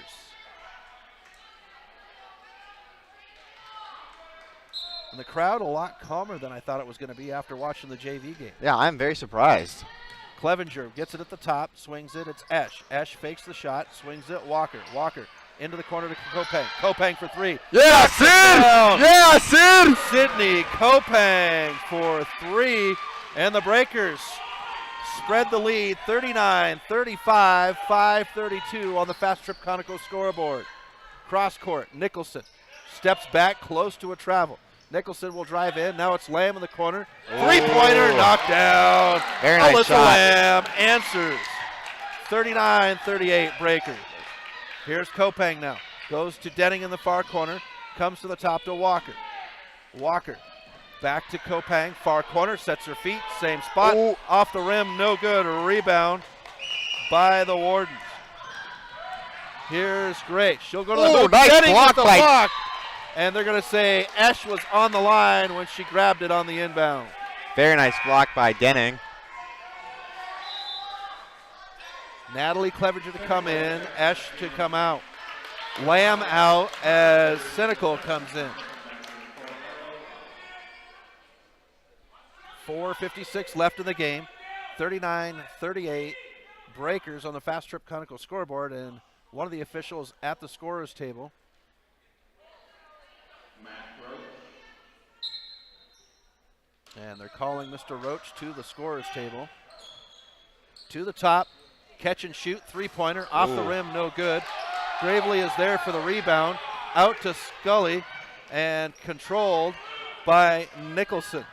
And the crowd a lot calmer than I thought it was going to be after watching the JV game. Yeah, I'm very surprised. Clevenger gets it at the top, swings it. It's Esch. Esch fakes the shot, swings it. Walker. Walker into the corner to Kopang. Kopang for three. Yeah, Sid! Yeah, Sid! Sydney Kopang for three. And the Breakers spread the lead 39-35, 5:32 on the Fast Trip Conoco scoreboard. Cross court, Nicholson steps back close to a travel. Nicholson will drive in. Now it's Lamb in the corner. Three-pointer knocked down. Very nice Alyssa shot. Lamb answers. 39-38 Breakers. Here's Kopang now. Goes to Denning in the far corner. Comes to the top to Walker. Walker back to Kopang. Far corner. Sets her feet. Same spot. Ooh. Off the rim. No good. A rebound by the Wardens. Here's Gray. She'll go to the hoop. Nice Denning block with the by- block. And they're going to say Esch was on the line when she grabbed it on the inbound. Very nice block by Denning. Natalie Clevenger to come in, Esch to come out. Lamb out as Cynical comes in. 4:56 left in the game. 39-38 Breakers on the Fast Trip Conoco scoreboard, and one of the officials at the scorer's table. And they're calling Mr. Roach to the scorer's table. To the top, catch and shoot, three-pointer, off the rim, no good. Gravely is there for the rebound, out to Scully, and controlled by Nicholson.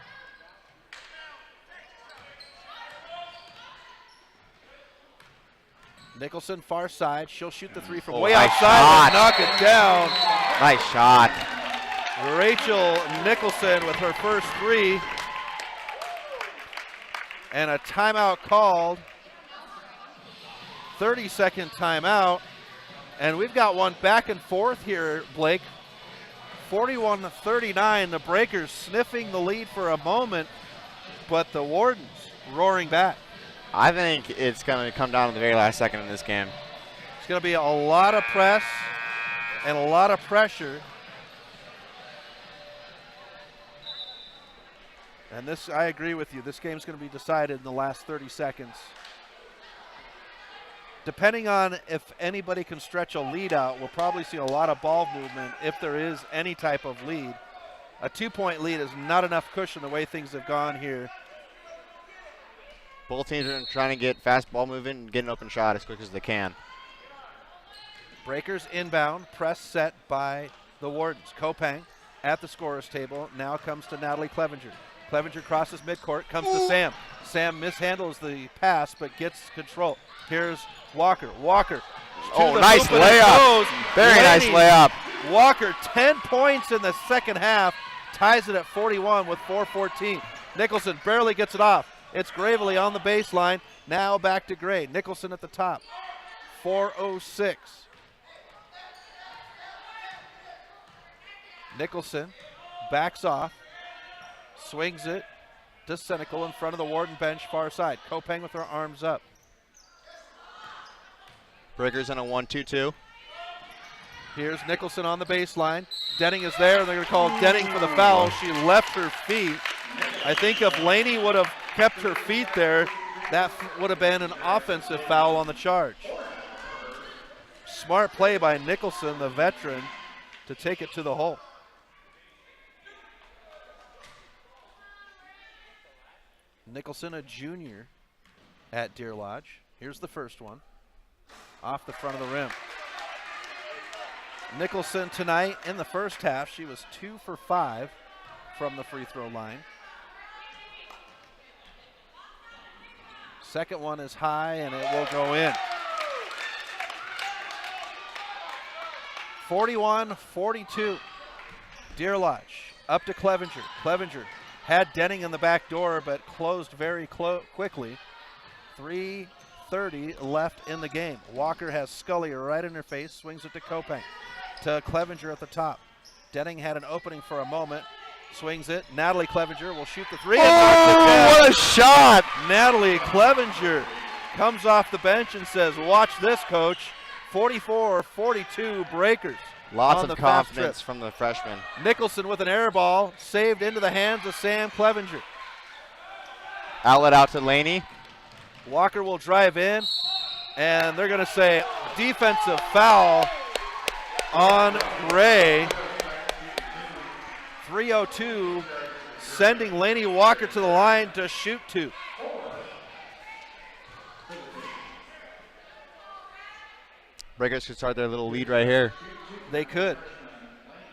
Nicholson far side, she'll shoot the three from way nice outside and shot. knock it down. Nice shot. Rachel Nicholson with her first three. And a timeout called. 30-second timeout. And we've got one back and forth here, Blake. 41-39, the Breakers sniffing the lead for a moment, but the Wardens roaring back. I think it's going to come down to the very last second in this game. It's going to be a lot of press and a lot of pressure. And this, I agree with you, this game's going to be decided in the last 30 seconds. Depending on if anybody can stretch a lead out, we'll probably see a lot of ball movement if there is any type of lead. A 2-point lead is not enough cushion the way things have gone here. Both teams are trying to get fast ball movement and get an open shot as quick as they can. Breakers inbound, press set by the Wardens. Kopang at the scorer's table, now comes to Natalie Clevenger. Clevenger crosses midcourt, comes to Sam. Sam mishandles the pass, but gets control. Here's Walker. Walker. Oh, nice layup. Very nice layup. Walker, 10 points in the second half, ties it at 41 with 4:14. Nicholson barely gets it off. It's Gravely on the baseline. Now back to Gray. Nicholson at the top. 4:06. Nicholson backs off. Swings it to Senecal in front of the Warden bench, far side. Kopang with her arms up. Breakers in a 1-2-2. Here's Nicholson on the baseline. Denning is there, and they're going to call Denning for the foul. She left her feet. I think if Laney would have kept her feet there, that would have been an offensive foul on the charge. Smart play by Nicholson, the veteran, to take it to the hole. Nicholson, a junior at Deer Lodge. Here's the first one. Off the front of the rim. Nicholson tonight in the first half, she was 2 for 5 from the free throw line. Second one is high, and it will go in. 41-42. Deer Lodge up to Clevenger. Clevenger had Denning in the back door, but closed very quickly. 3:30 left in the game. Walker has Scully right in her face, swings it to Kopang. To Clevenger at the top. Denning had an opening for a moment, swings it. Natalie Clevenger will shoot the three. Oh, what a shot! Natalie Clevenger comes off the bench and says, watch this, coach. 44-42 Breakers. Lots of confidence from the freshman. Nicholson with an air ball, saved into the hands of Sam Clevenger. Outlet out to Laney. Walker will drive in, and they're going to say defensive foul on Gray. 3:02, sending Laney Walker to the line to shoot two. Breakers could start their little lead right here. They could.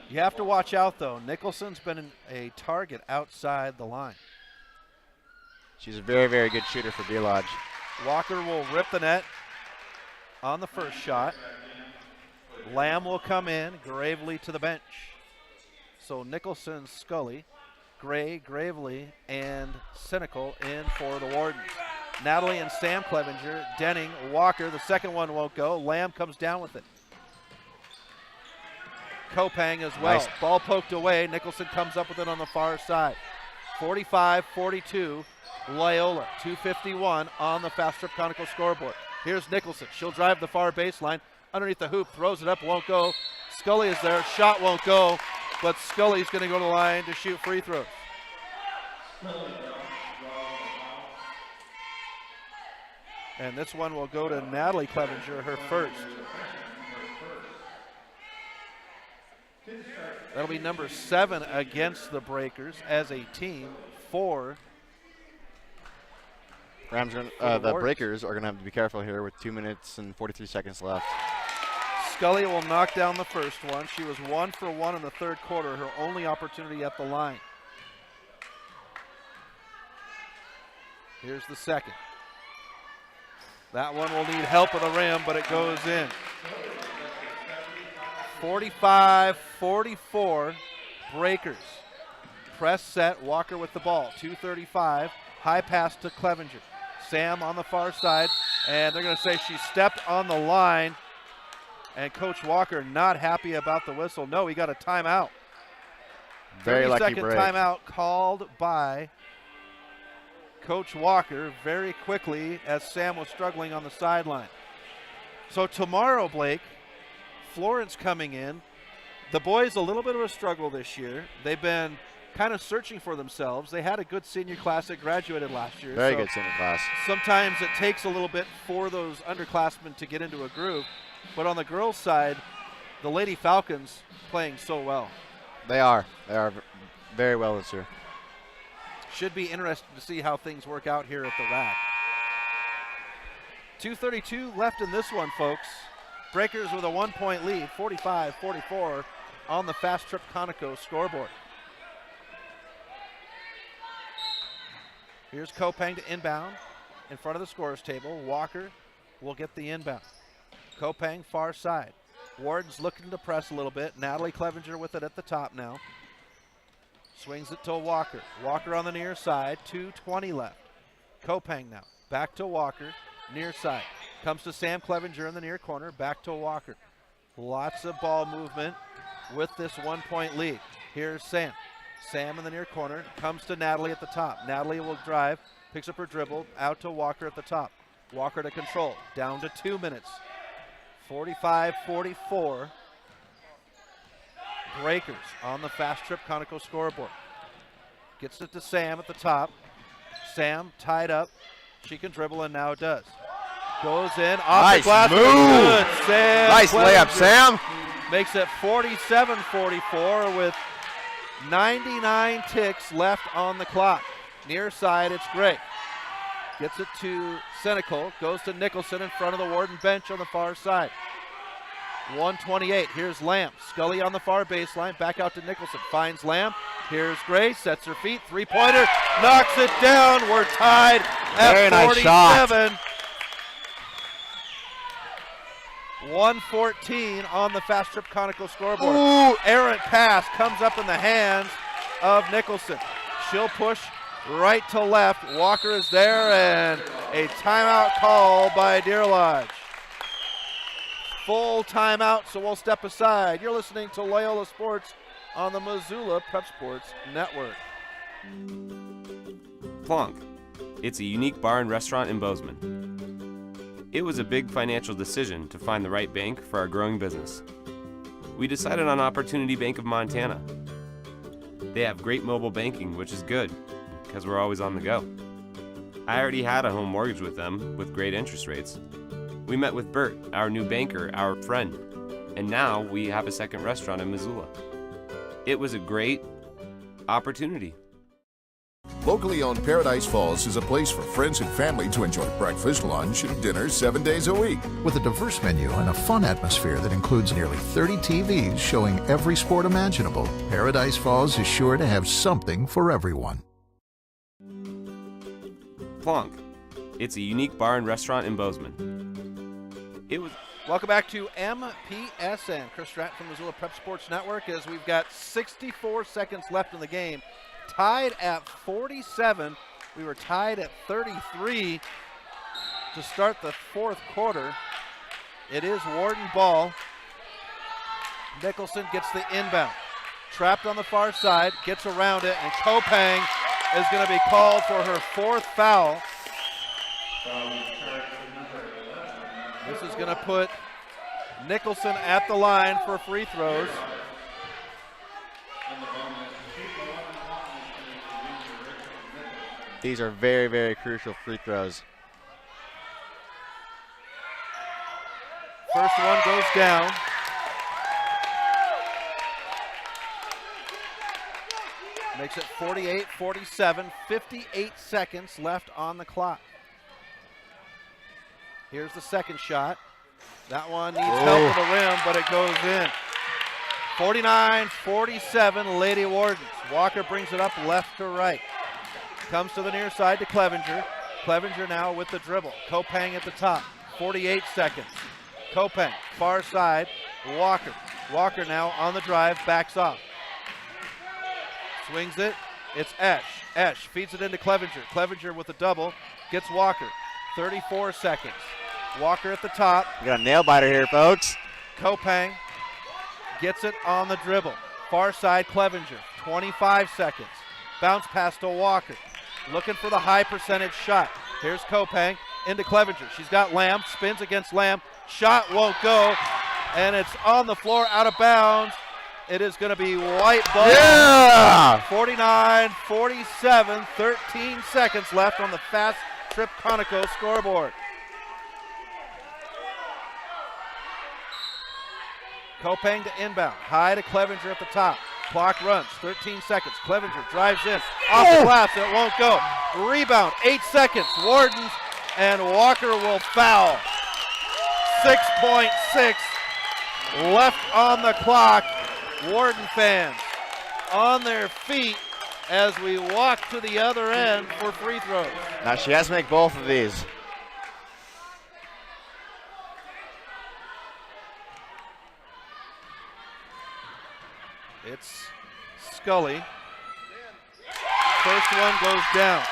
You have to watch out, though. Nicholson's been a target outside the line. She's a very, very good shooter for Deer Lodge. Walker will rip the net on the first shot. Lamb will come in, Gravely to the bench. So Nicholson, Scully, Gray, Gravely, and Cynical in for the Wardens. Natalie and Sam Clevenger, Denning, Walker. The second one won't go. Lamb comes down with it. Kopang as well. Nice. Ball poked away. Nicholson comes up with it on the far side. 45-42, Loyola. 2:51 on the Fast Trip Conical scoreboard. Here's Nicholson. She'll drive the far baseline. Underneath the hoop, throws it up, won't go. Scully is there. Shot won't go, but Scully's going to go to the line to shoot free throws. And this one will go to Natalie Clevenger, her first. That'll be number 7 against the Breakers as a team for Rams are the Breakers are going to have to be careful here with 2 minutes and 43 seconds left. Scully will knock down the first one. She was 1 for 1 in the third quarter, her only opportunity at the line. Here's the second. That one will need help at the rim, but it goes in. 45-44, Breakers. Press set, Walker with the ball. 2:35, high pass to Clevenger. Sam on the far side, and they're going to say she stepped on the line, and Coach Walker not happy about the whistle. No, he got a timeout. Very lucky break. 30-second timeout called by Coach Walker very quickly as Sam was struggling on the sideline. So tomorrow, Blake, Florence coming in. The boys a little bit of a struggle this year. They've been kind of searching for themselves. They had a good senior class that graduated last year. Very good senior class. Sometimes it takes a little bit for those underclassmen to get into a groove. But on the girls' side, the Lady Falcons playing so well. They are very well this year. Should be interesting to see how things work out here at the rack. 2:32 left in this one, folks. Breakers with a 1-point lead, 45-44 on the Fast Trip Conoco scoreboard. Here's Kopang to inbound in front of the scorers table. Walker will get the inbound. Kopang far side. Ward's looking to press a little bit. Natalie Clevenger with it at the top now. Swings it to Walker. Walker on the near side, 2:20 left. Kopang now, back to Walker, near side. Comes to Sam Clevenger in the near corner, back to Walker. Lots of ball movement with this 1-point lead. Here's Sam. Sam in the near corner, comes to Natalie at the top. Natalie will drive, picks up her dribble, out to Walker at the top. Walker to control, down to 2 minutes. 45-44. Breakers on the Fast Trip Conoco scoreboard. Gets it to Sam at the top. Sam tied up. She can dribble and now does. Goes in off Nice the glass. move. Good. Sam Nice Clevenger layup, Sam. makes it 47-44 with 99 ticks left on the clock. Near side, it's Gray. Gets it to Cynical. Goes to Nicholson in front of the Warden bench on the far side. 1:28. Here's Lamb. Scully on the far baseline. Back out to Nicholson. Finds Lamb. Here's Gray. Sets her feet. Three-pointer. Knocks it down. We're tied Very nice shot. 47. 114 on the Fast Trip Conoco scoreboard. Ooh. Errant pass comes up in the hands of Nicholson. She'll push right to left. Walker is there, and a timeout call by Deer Lodge. Full timeout, so we'll step aside. You're listening to Loyola Sports on the Missoula Prep Sports Network. Plonk. It's a unique bar and restaurant in Bozeman. It was a big financial decision to find the right bank for our growing business. We decided on Opportunity Bank of Montana. They have great mobile banking, which is good, because we're always on the go. I already had a home mortgage with them, with great interest rates. We met with Bert, our new banker, our friend, and now we have a second restaurant in Missoula. It was a great opportunity. Locally owned Paradise Falls is a place for friends and family to enjoy breakfast, lunch, and dinner 7 days a week. With a diverse menu and a fun atmosphere that includes nearly 30 TVs showing every sport imaginable, Paradise Falls is sure to have something for everyone. Plonk. It's a unique bar and restaurant in Bozeman. Welcome back to MPSN. Chris Stratton from Missoula Prep Sports Network, as we've got 64 seconds left in the game. Tied at 47. We were tied at 33 to start the fourth quarter. It is Warden ball. Nicholson gets the inbound. Trapped on the far side, gets around it, and Kopang is going to be called for her fourth foul. This is going to put Nicholson at the line for free throws. These are very, very crucial free throws. First one goes down. Makes it 48-47, 58 seconds left on the clock. Here's the second shot. That one needs help with the rim, but it goes in. 49-47, Lady Wardens. Walker brings it up left to right. Comes to the near side to Clevenger. Clevenger now with the dribble. Kopang at the top. 48 seconds. Kopang, far side. Walker. Walker now on the drive, backs off. Swings it. It's Esch. Esch feeds it into Clevenger. Clevenger with a double. Gets Walker. 34 seconds. Walker at the top. We got a nail biter here, folks. Kopang gets it on the dribble. Far side, Clevenger. 25 seconds. Bounce pass to Walker. Looking for the high percentage shot. Here's Kopang into Clevenger. She's got Lamb, spins against Lamb. Shot won't go, and it's on the floor, out of bounds. It is going to be white ball. Yeah! 49-47, 13 seconds left on the Fast Trip Conoco scoreboard. Kopang to inbound. High to Clevenger at the top. Clock runs, 13 seconds. Clevenger drives in, off the glass, it won't go. Rebound, 8 seconds. Wardens, and Walker will foul. 6.6 left on the clock. Warden fans on their feet as we walk to the other end for free throws. Now she has to make both of these. It's Scully. First one goes down.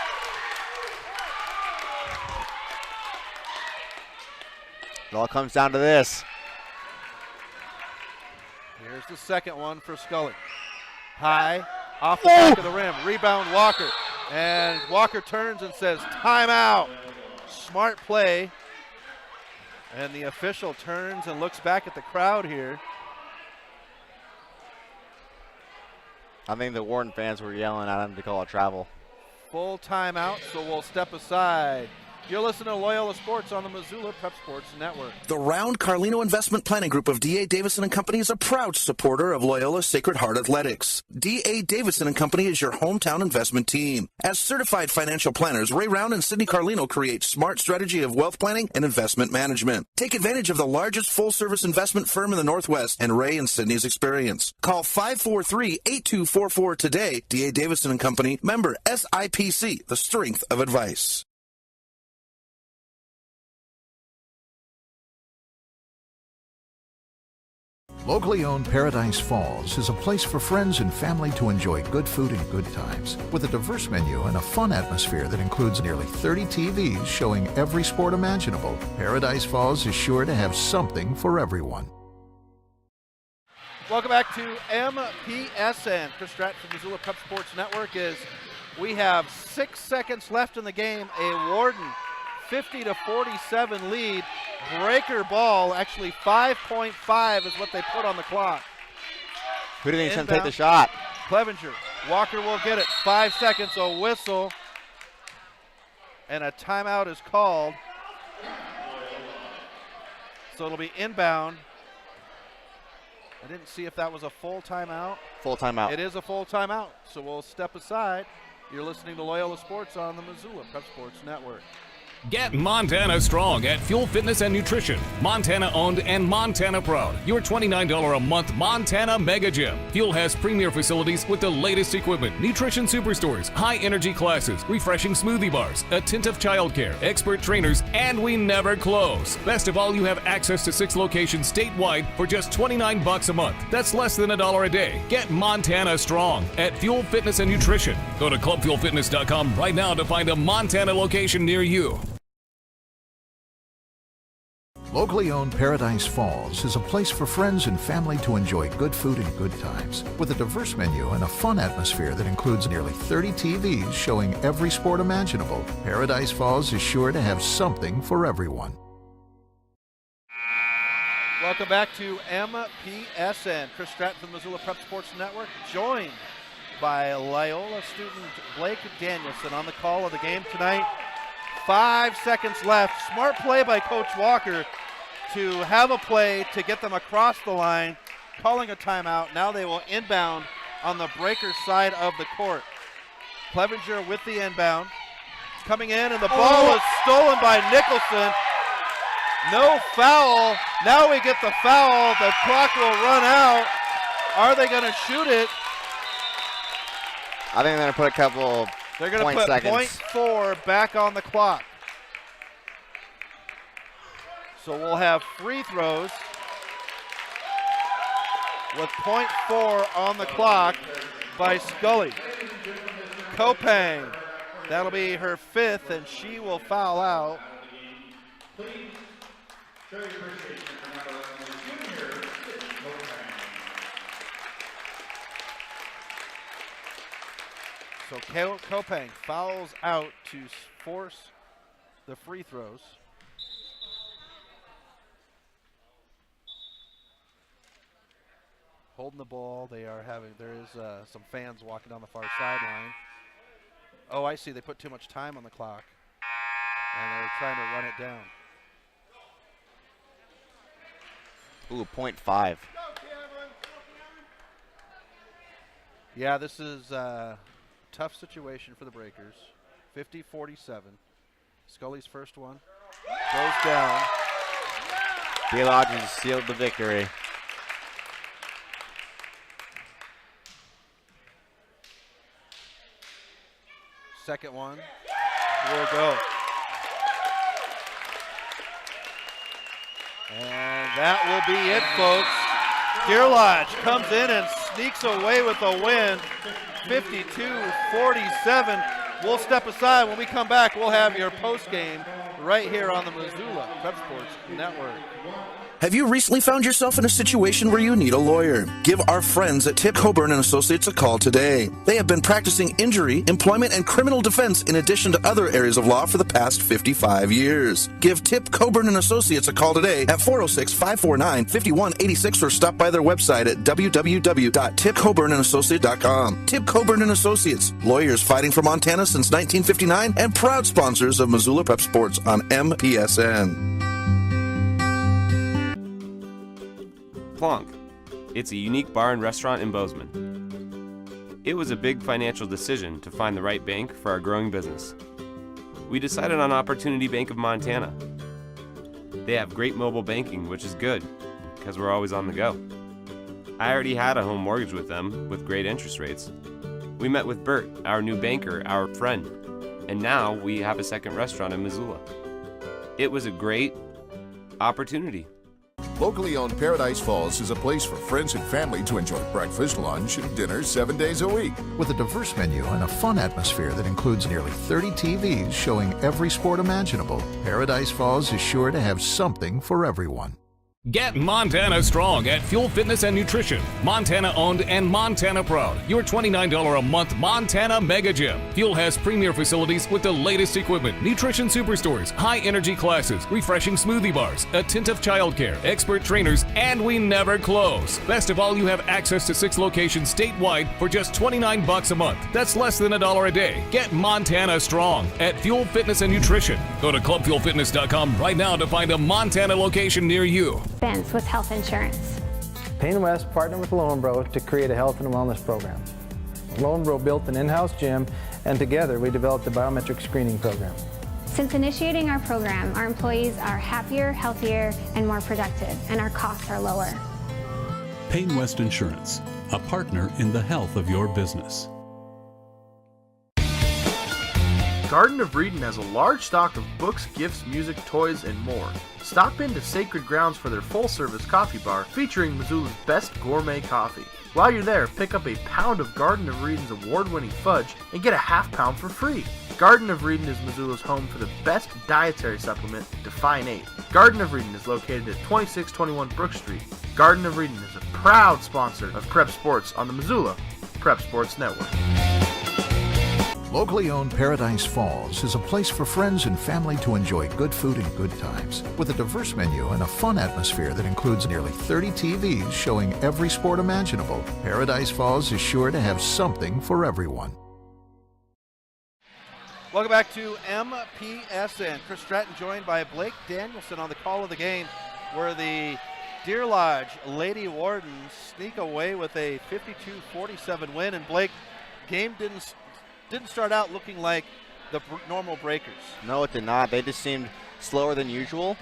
It all comes down to this. Here's the second one for Scully. High, off the back of the rim. Rebound Walker. And Walker turns and says, timeout. Smart play. And the official turns and looks back at the crowd here. I think the Warden fans were yelling at him to call a travel. Full timeout, so we'll step aside. You're listening to Loyola Sports on the Missoula Prep Sports Network. The Round Carlino Investment Planning Group of D.A. Davison & Company is a proud supporter of Loyola Sacred Heart Athletics. D.A. Davison & Company is your hometown investment team. As certified financial planners, Ray Round and Sidney Carlino create smart strategy of wealth planning and investment management. Take advantage of the largest full-service investment firm in the Northwest and Ray and Sidney's experience. Call 543-8244 today. D.A. Davison & Company, member SIPC, the strength of advice. Locally owned Paradise Falls is a place for friends and family to enjoy good food and good times. With a diverse menu and a fun atmosphere that includes nearly 30 TVs showing every sport imaginable, Paradise Falls is sure to have something for everyone. Welcome back to MPSN. Chris Stratton from Missoula Prep Sports Network. We have 6 seconds left in the game. A Warden 50-47 lead. Breaker ball, actually 5.5 is what they put on the clock. Who do you think is going to take the shot? Clevenger. Walker will get it. 5 seconds, a whistle. And a timeout is called. So it'll be inbound. I didn't see if that was a full timeout. Full timeout. It is a full timeout, so we'll step aside. You're listening to Loyola Sports on the Missoula Prep Sports Network. Get Montana strong at Fuel Fitness and Nutrition. Montana owned and Montana proud. Your $29 a month Montana Mega Gym. Fuel has premier facilities with the latest equipment, nutrition superstores, high energy classes, refreshing smoothie bars, attentive childcare, expert trainers, and we never close. Best of all, you have access to 6 locations statewide for just $29 a month. That's less than $1 a day. Get Montana strong at Fuel Fitness and Nutrition. Go to clubfuelfitness.com right now to find a Montana location near you. Locally owned Paradise Falls is a place for friends and family to enjoy good food and good times. With a diverse menu and a fun atmosphere that includes nearly 30 TVs showing every sport imaginable, Paradise Falls is sure to have something for everyone. Welcome back to MPSN. Chris Stratton from Missoula Prep Sports Network, joined by Loyola student Blake Danielson on the call of the game tonight. 5 seconds left. Smart play by Coach Walker to have a play to get them across the line, calling a timeout. Now they will inbound on the Breaker side of the court. Clevenger with the inbound. Coming in, and the ball is stolen by Nicholson. No foul. Now we get the foul. The clock will run out. Are they going to shoot it? I think they're going to put a couple They're going to put seconds. 0.4 back on the clock. So we'll have free throws with 0.4 on the clock by Scully. Kopang, that'll be her 5th, and she will foul out. So Kopang fouls out to force the free throws. Holding the ball, there is some fans walking down the far sideline. Oh, I see, they put too much time on the clock, and they're trying to run it down. Ooh, 0.5. Yeah, this is a tough situation for the Breakers. 50-47. Scully's first one goes down. Theologians sealed the victory. Second one will go. And that will be it, folks. Deer Lodge comes in and sneaks away with a win, 52-47. We'll step aside. When we come back, we'll have your post game right here on the Missoula Prep Sports Network. Have you recently found yourself in a situation where you need a lawyer? Give our friends at Tip Coburn & Associates a call today. They have been practicing injury, employment, and criminal defense in addition to other areas of law for the past 55 years. Give Tip Coburn & Associates a call today at 406-549-5186 or stop by their website at www.tipcoburnandassociates.com. Tip Coburn & Associates, lawyers fighting for Montana since 1959 and proud sponsors of Missoula Prep Sports on MPSN. Plonk. It's a unique bar and restaurant in Bozeman. It was a big financial decision to find the right bank for our growing business. We decided on Opportunity Bank of Montana. They have great mobile banking, which is good, because we're always on the go. I already had a home mortgage with them with great interest rates. We met with Bert, our new banker, our friend, and now we have a second restaurant in Missoula. It was a great opportunity. Locally owned Paradise Falls is a place for friends and family to enjoy breakfast, lunch, and dinner 7 days a week. With a diverse menu and a fun atmosphere that includes nearly 30 TVs showing every sport imaginable, Paradise Falls is sure to have something for everyone. Get Montana strong at Fuel Fitness and Nutrition. Montana owned and Montana proud. Your $29 a month Montana Mega Gym. Fuel has premier facilities with the latest equipment, nutrition superstores, high energy classes, refreshing smoothie bars, attentive childcare, expert trainers, and we never close. Best of all, you have access to 6 locations statewide for just $29 a month. That's less than $1 a day. Get Montana strong at Fuel Fitness and Nutrition. Go to clubfuelfitness.com right now to find a Montana location near you. Expense with health insurance. Payne West partnered with Loyola to create a health and wellness program. Loyola built an in-house gym, and together we developed a biometric screening program. Since initiating our program, our employees are happier, healthier, and more productive, and our costs are lower. Payne West Insurance, a partner in the health of your business. Garden of Reading has a large stock of books, gifts, music, toys, and more. Stop into Sacred Grounds for their full-service coffee bar featuring Missoula's best gourmet coffee. While you're there, pick up a pound of Garden of Reading's award-winning fudge and get a half pound for free. Garden of Reading is Missoula's home for the best dietary supplement, Define 8. Garden of Reading is located at 2621 Brook Street. Garden of Reading is a proud sponsor of Prep Sports on the Missoula Prep Sports Network. Locally owned Paradise Falls is a place for friends and family to enjoy good food and good times. With a diverse menu and a fun atmosphere that includes nearly 30 TVs showing every sport imaginable, Paradise Falls is sure to have something for everyone. Welcome back to MPSN. Chris Stratton joined by Blake Danielson on the call of the game, where the Deer Lodge Lady Wardens sneak away with a 52-47 win. And Blake, game didn't start out looking like the normal Breakers. No, it did not. They just seemed slower than usual.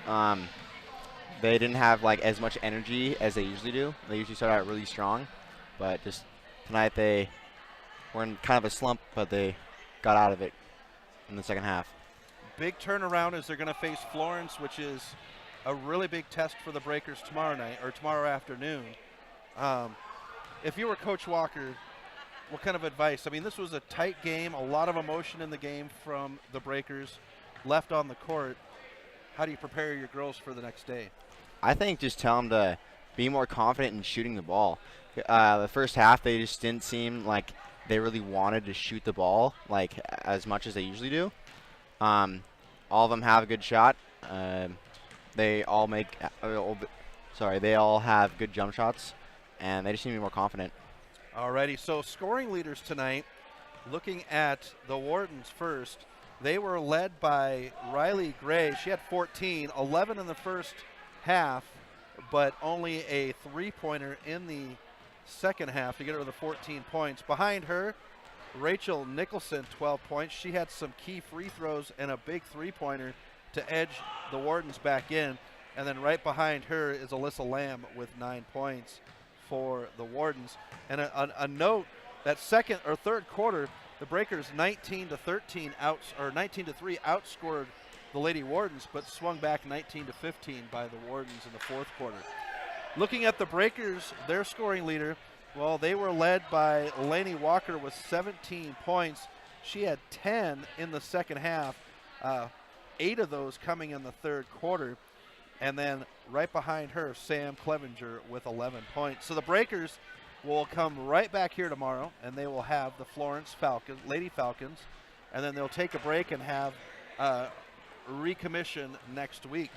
They didn't have like as much energy as they usually do. They usually start out really strong, but just tonight they were in kind of a slump, but they got out of it in the second half. Big turnaround as they're going to face Florence, which is a really big test for the Breakers tomorrow night or tomorrow afternoon. If you were Coach Walker, what kind of advice? I mean, this was a tight game, a lot of emotion in the game from the Breakers left on the court. How do you prepare your girls for the next day? I think just tell them to be more confident in shooting the ball. The first half, they just didn't seem like they really wanted to shoot the ball like as much as they usually do. All of them have a good shot. They all have good jump shots, and they just need to be more confident. Alrighty, so scoring leaders tonight, looking at the Wardens first, they were led by Riley Gray. She had 14, 11 in the first half, but only a three-pointer in the second half to get her to the 14 points. Behind her, Rachel Nicholson, 12 points. She had some key free throws and a big three-pointer to edge the Wardens back in. And then right behind her is Alyssa Lamb with 9 points for the Wardens. And a note that second or third quarter, the Breakers 19-3 outscored the Lady Wardens, but swung back 19-15 by the Wardens in the fourth quarter. Looking at the Breakers, their scoring leader, well, they were led by Lainey Walker with 17 points. She had 10 in the second half, 8 of those coming in the third quarter. And then right behind her, Sam Clevenger with 11 points. So the Breakers will come right back here tomorrow, and they will have the Florence Lady Falcons, and then they'll take a break and have recommission next week.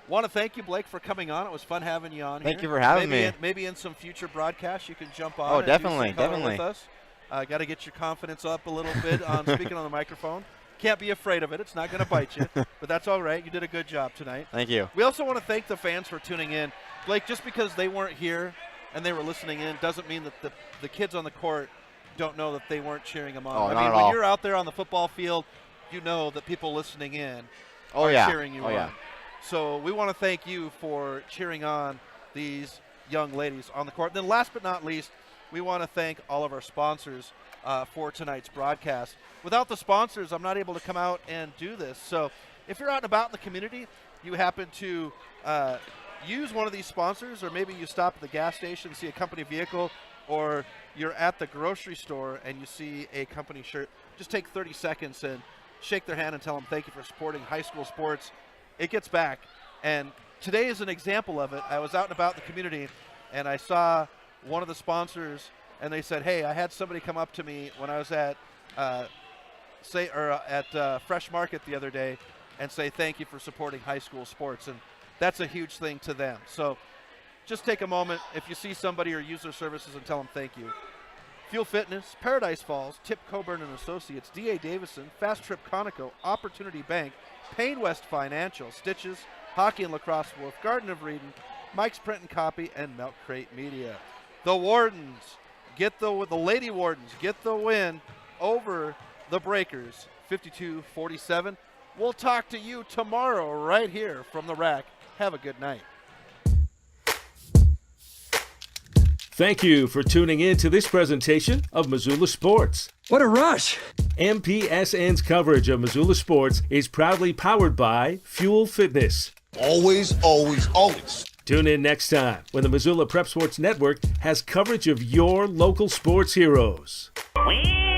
Want to thank you, Blake, for coming on. It was fun having you on. Thank you for having me. Maybe in some future broadcasts you can jump on. Oh, and definitely, do some color definitely. with us. Got to get your confidence up a little bit on speaking on the microphone. Can't be afraid of it. It's not going to bite you, but that's all right. You did a good job tonight. Thank you. We also want to thank the fans for tuning in. Blake, just because they weren't here and they were listening in doesn't mean that the kids on the court don't know that they weren't cheering them on. Oh, I mean, when you're out there on the football field, you know that people listening in Oh, are yeah. cheering you Oh, on. yeah. So we want to thank you for cheering on these young ladies on the court. And then last but not least, we want to thank all of our sponsors for tonight's broadcast. Without the sponsors, I'm not able to come out and do this. So if you're out and about in the community, you happen to use one of these sponsors, or maybe you stop at the gas station, see a company vehicle, or you're at the grocery store and you see a company shirt, just take 30 seconds and shake their hand and tell them thank you for supporting high school sports. It gets back. And today is an example of it. I was out and about in the community, and I saw one of the sponsors, and they said, hey, I had somebody come up to me when I was at Fresh Market the other day and say thank you for supporting high school sports. And that's a huge thing to them. So just take a moment if you see somebody or use their services and tell them thank you. Fuel Fitness, Paradise Falls, Tip Coburn and Associates, D.A. Davison, Fast Trip Conoco, Opportunity Bank, Payne West Financial, Stitches, Hockey and Lacrosse Wolf, Garden of Reading, Mike's Print and Copy, and Milk Crate Media. The Wardens, the Lady Wardens get the win over the Breakers, 52-47. We'll talk to you tomorrow right here from the rack. Have a good night. Thank you for tuning in to this presentation of Missoula Sports. What a rush! MPSN's coverage of Missoula Sports is proudly powered by Fuel Fitness. Always, always, always. Tune in next time when the Missoula Prep Sports Network has coverage of your local sports heroes. Wee!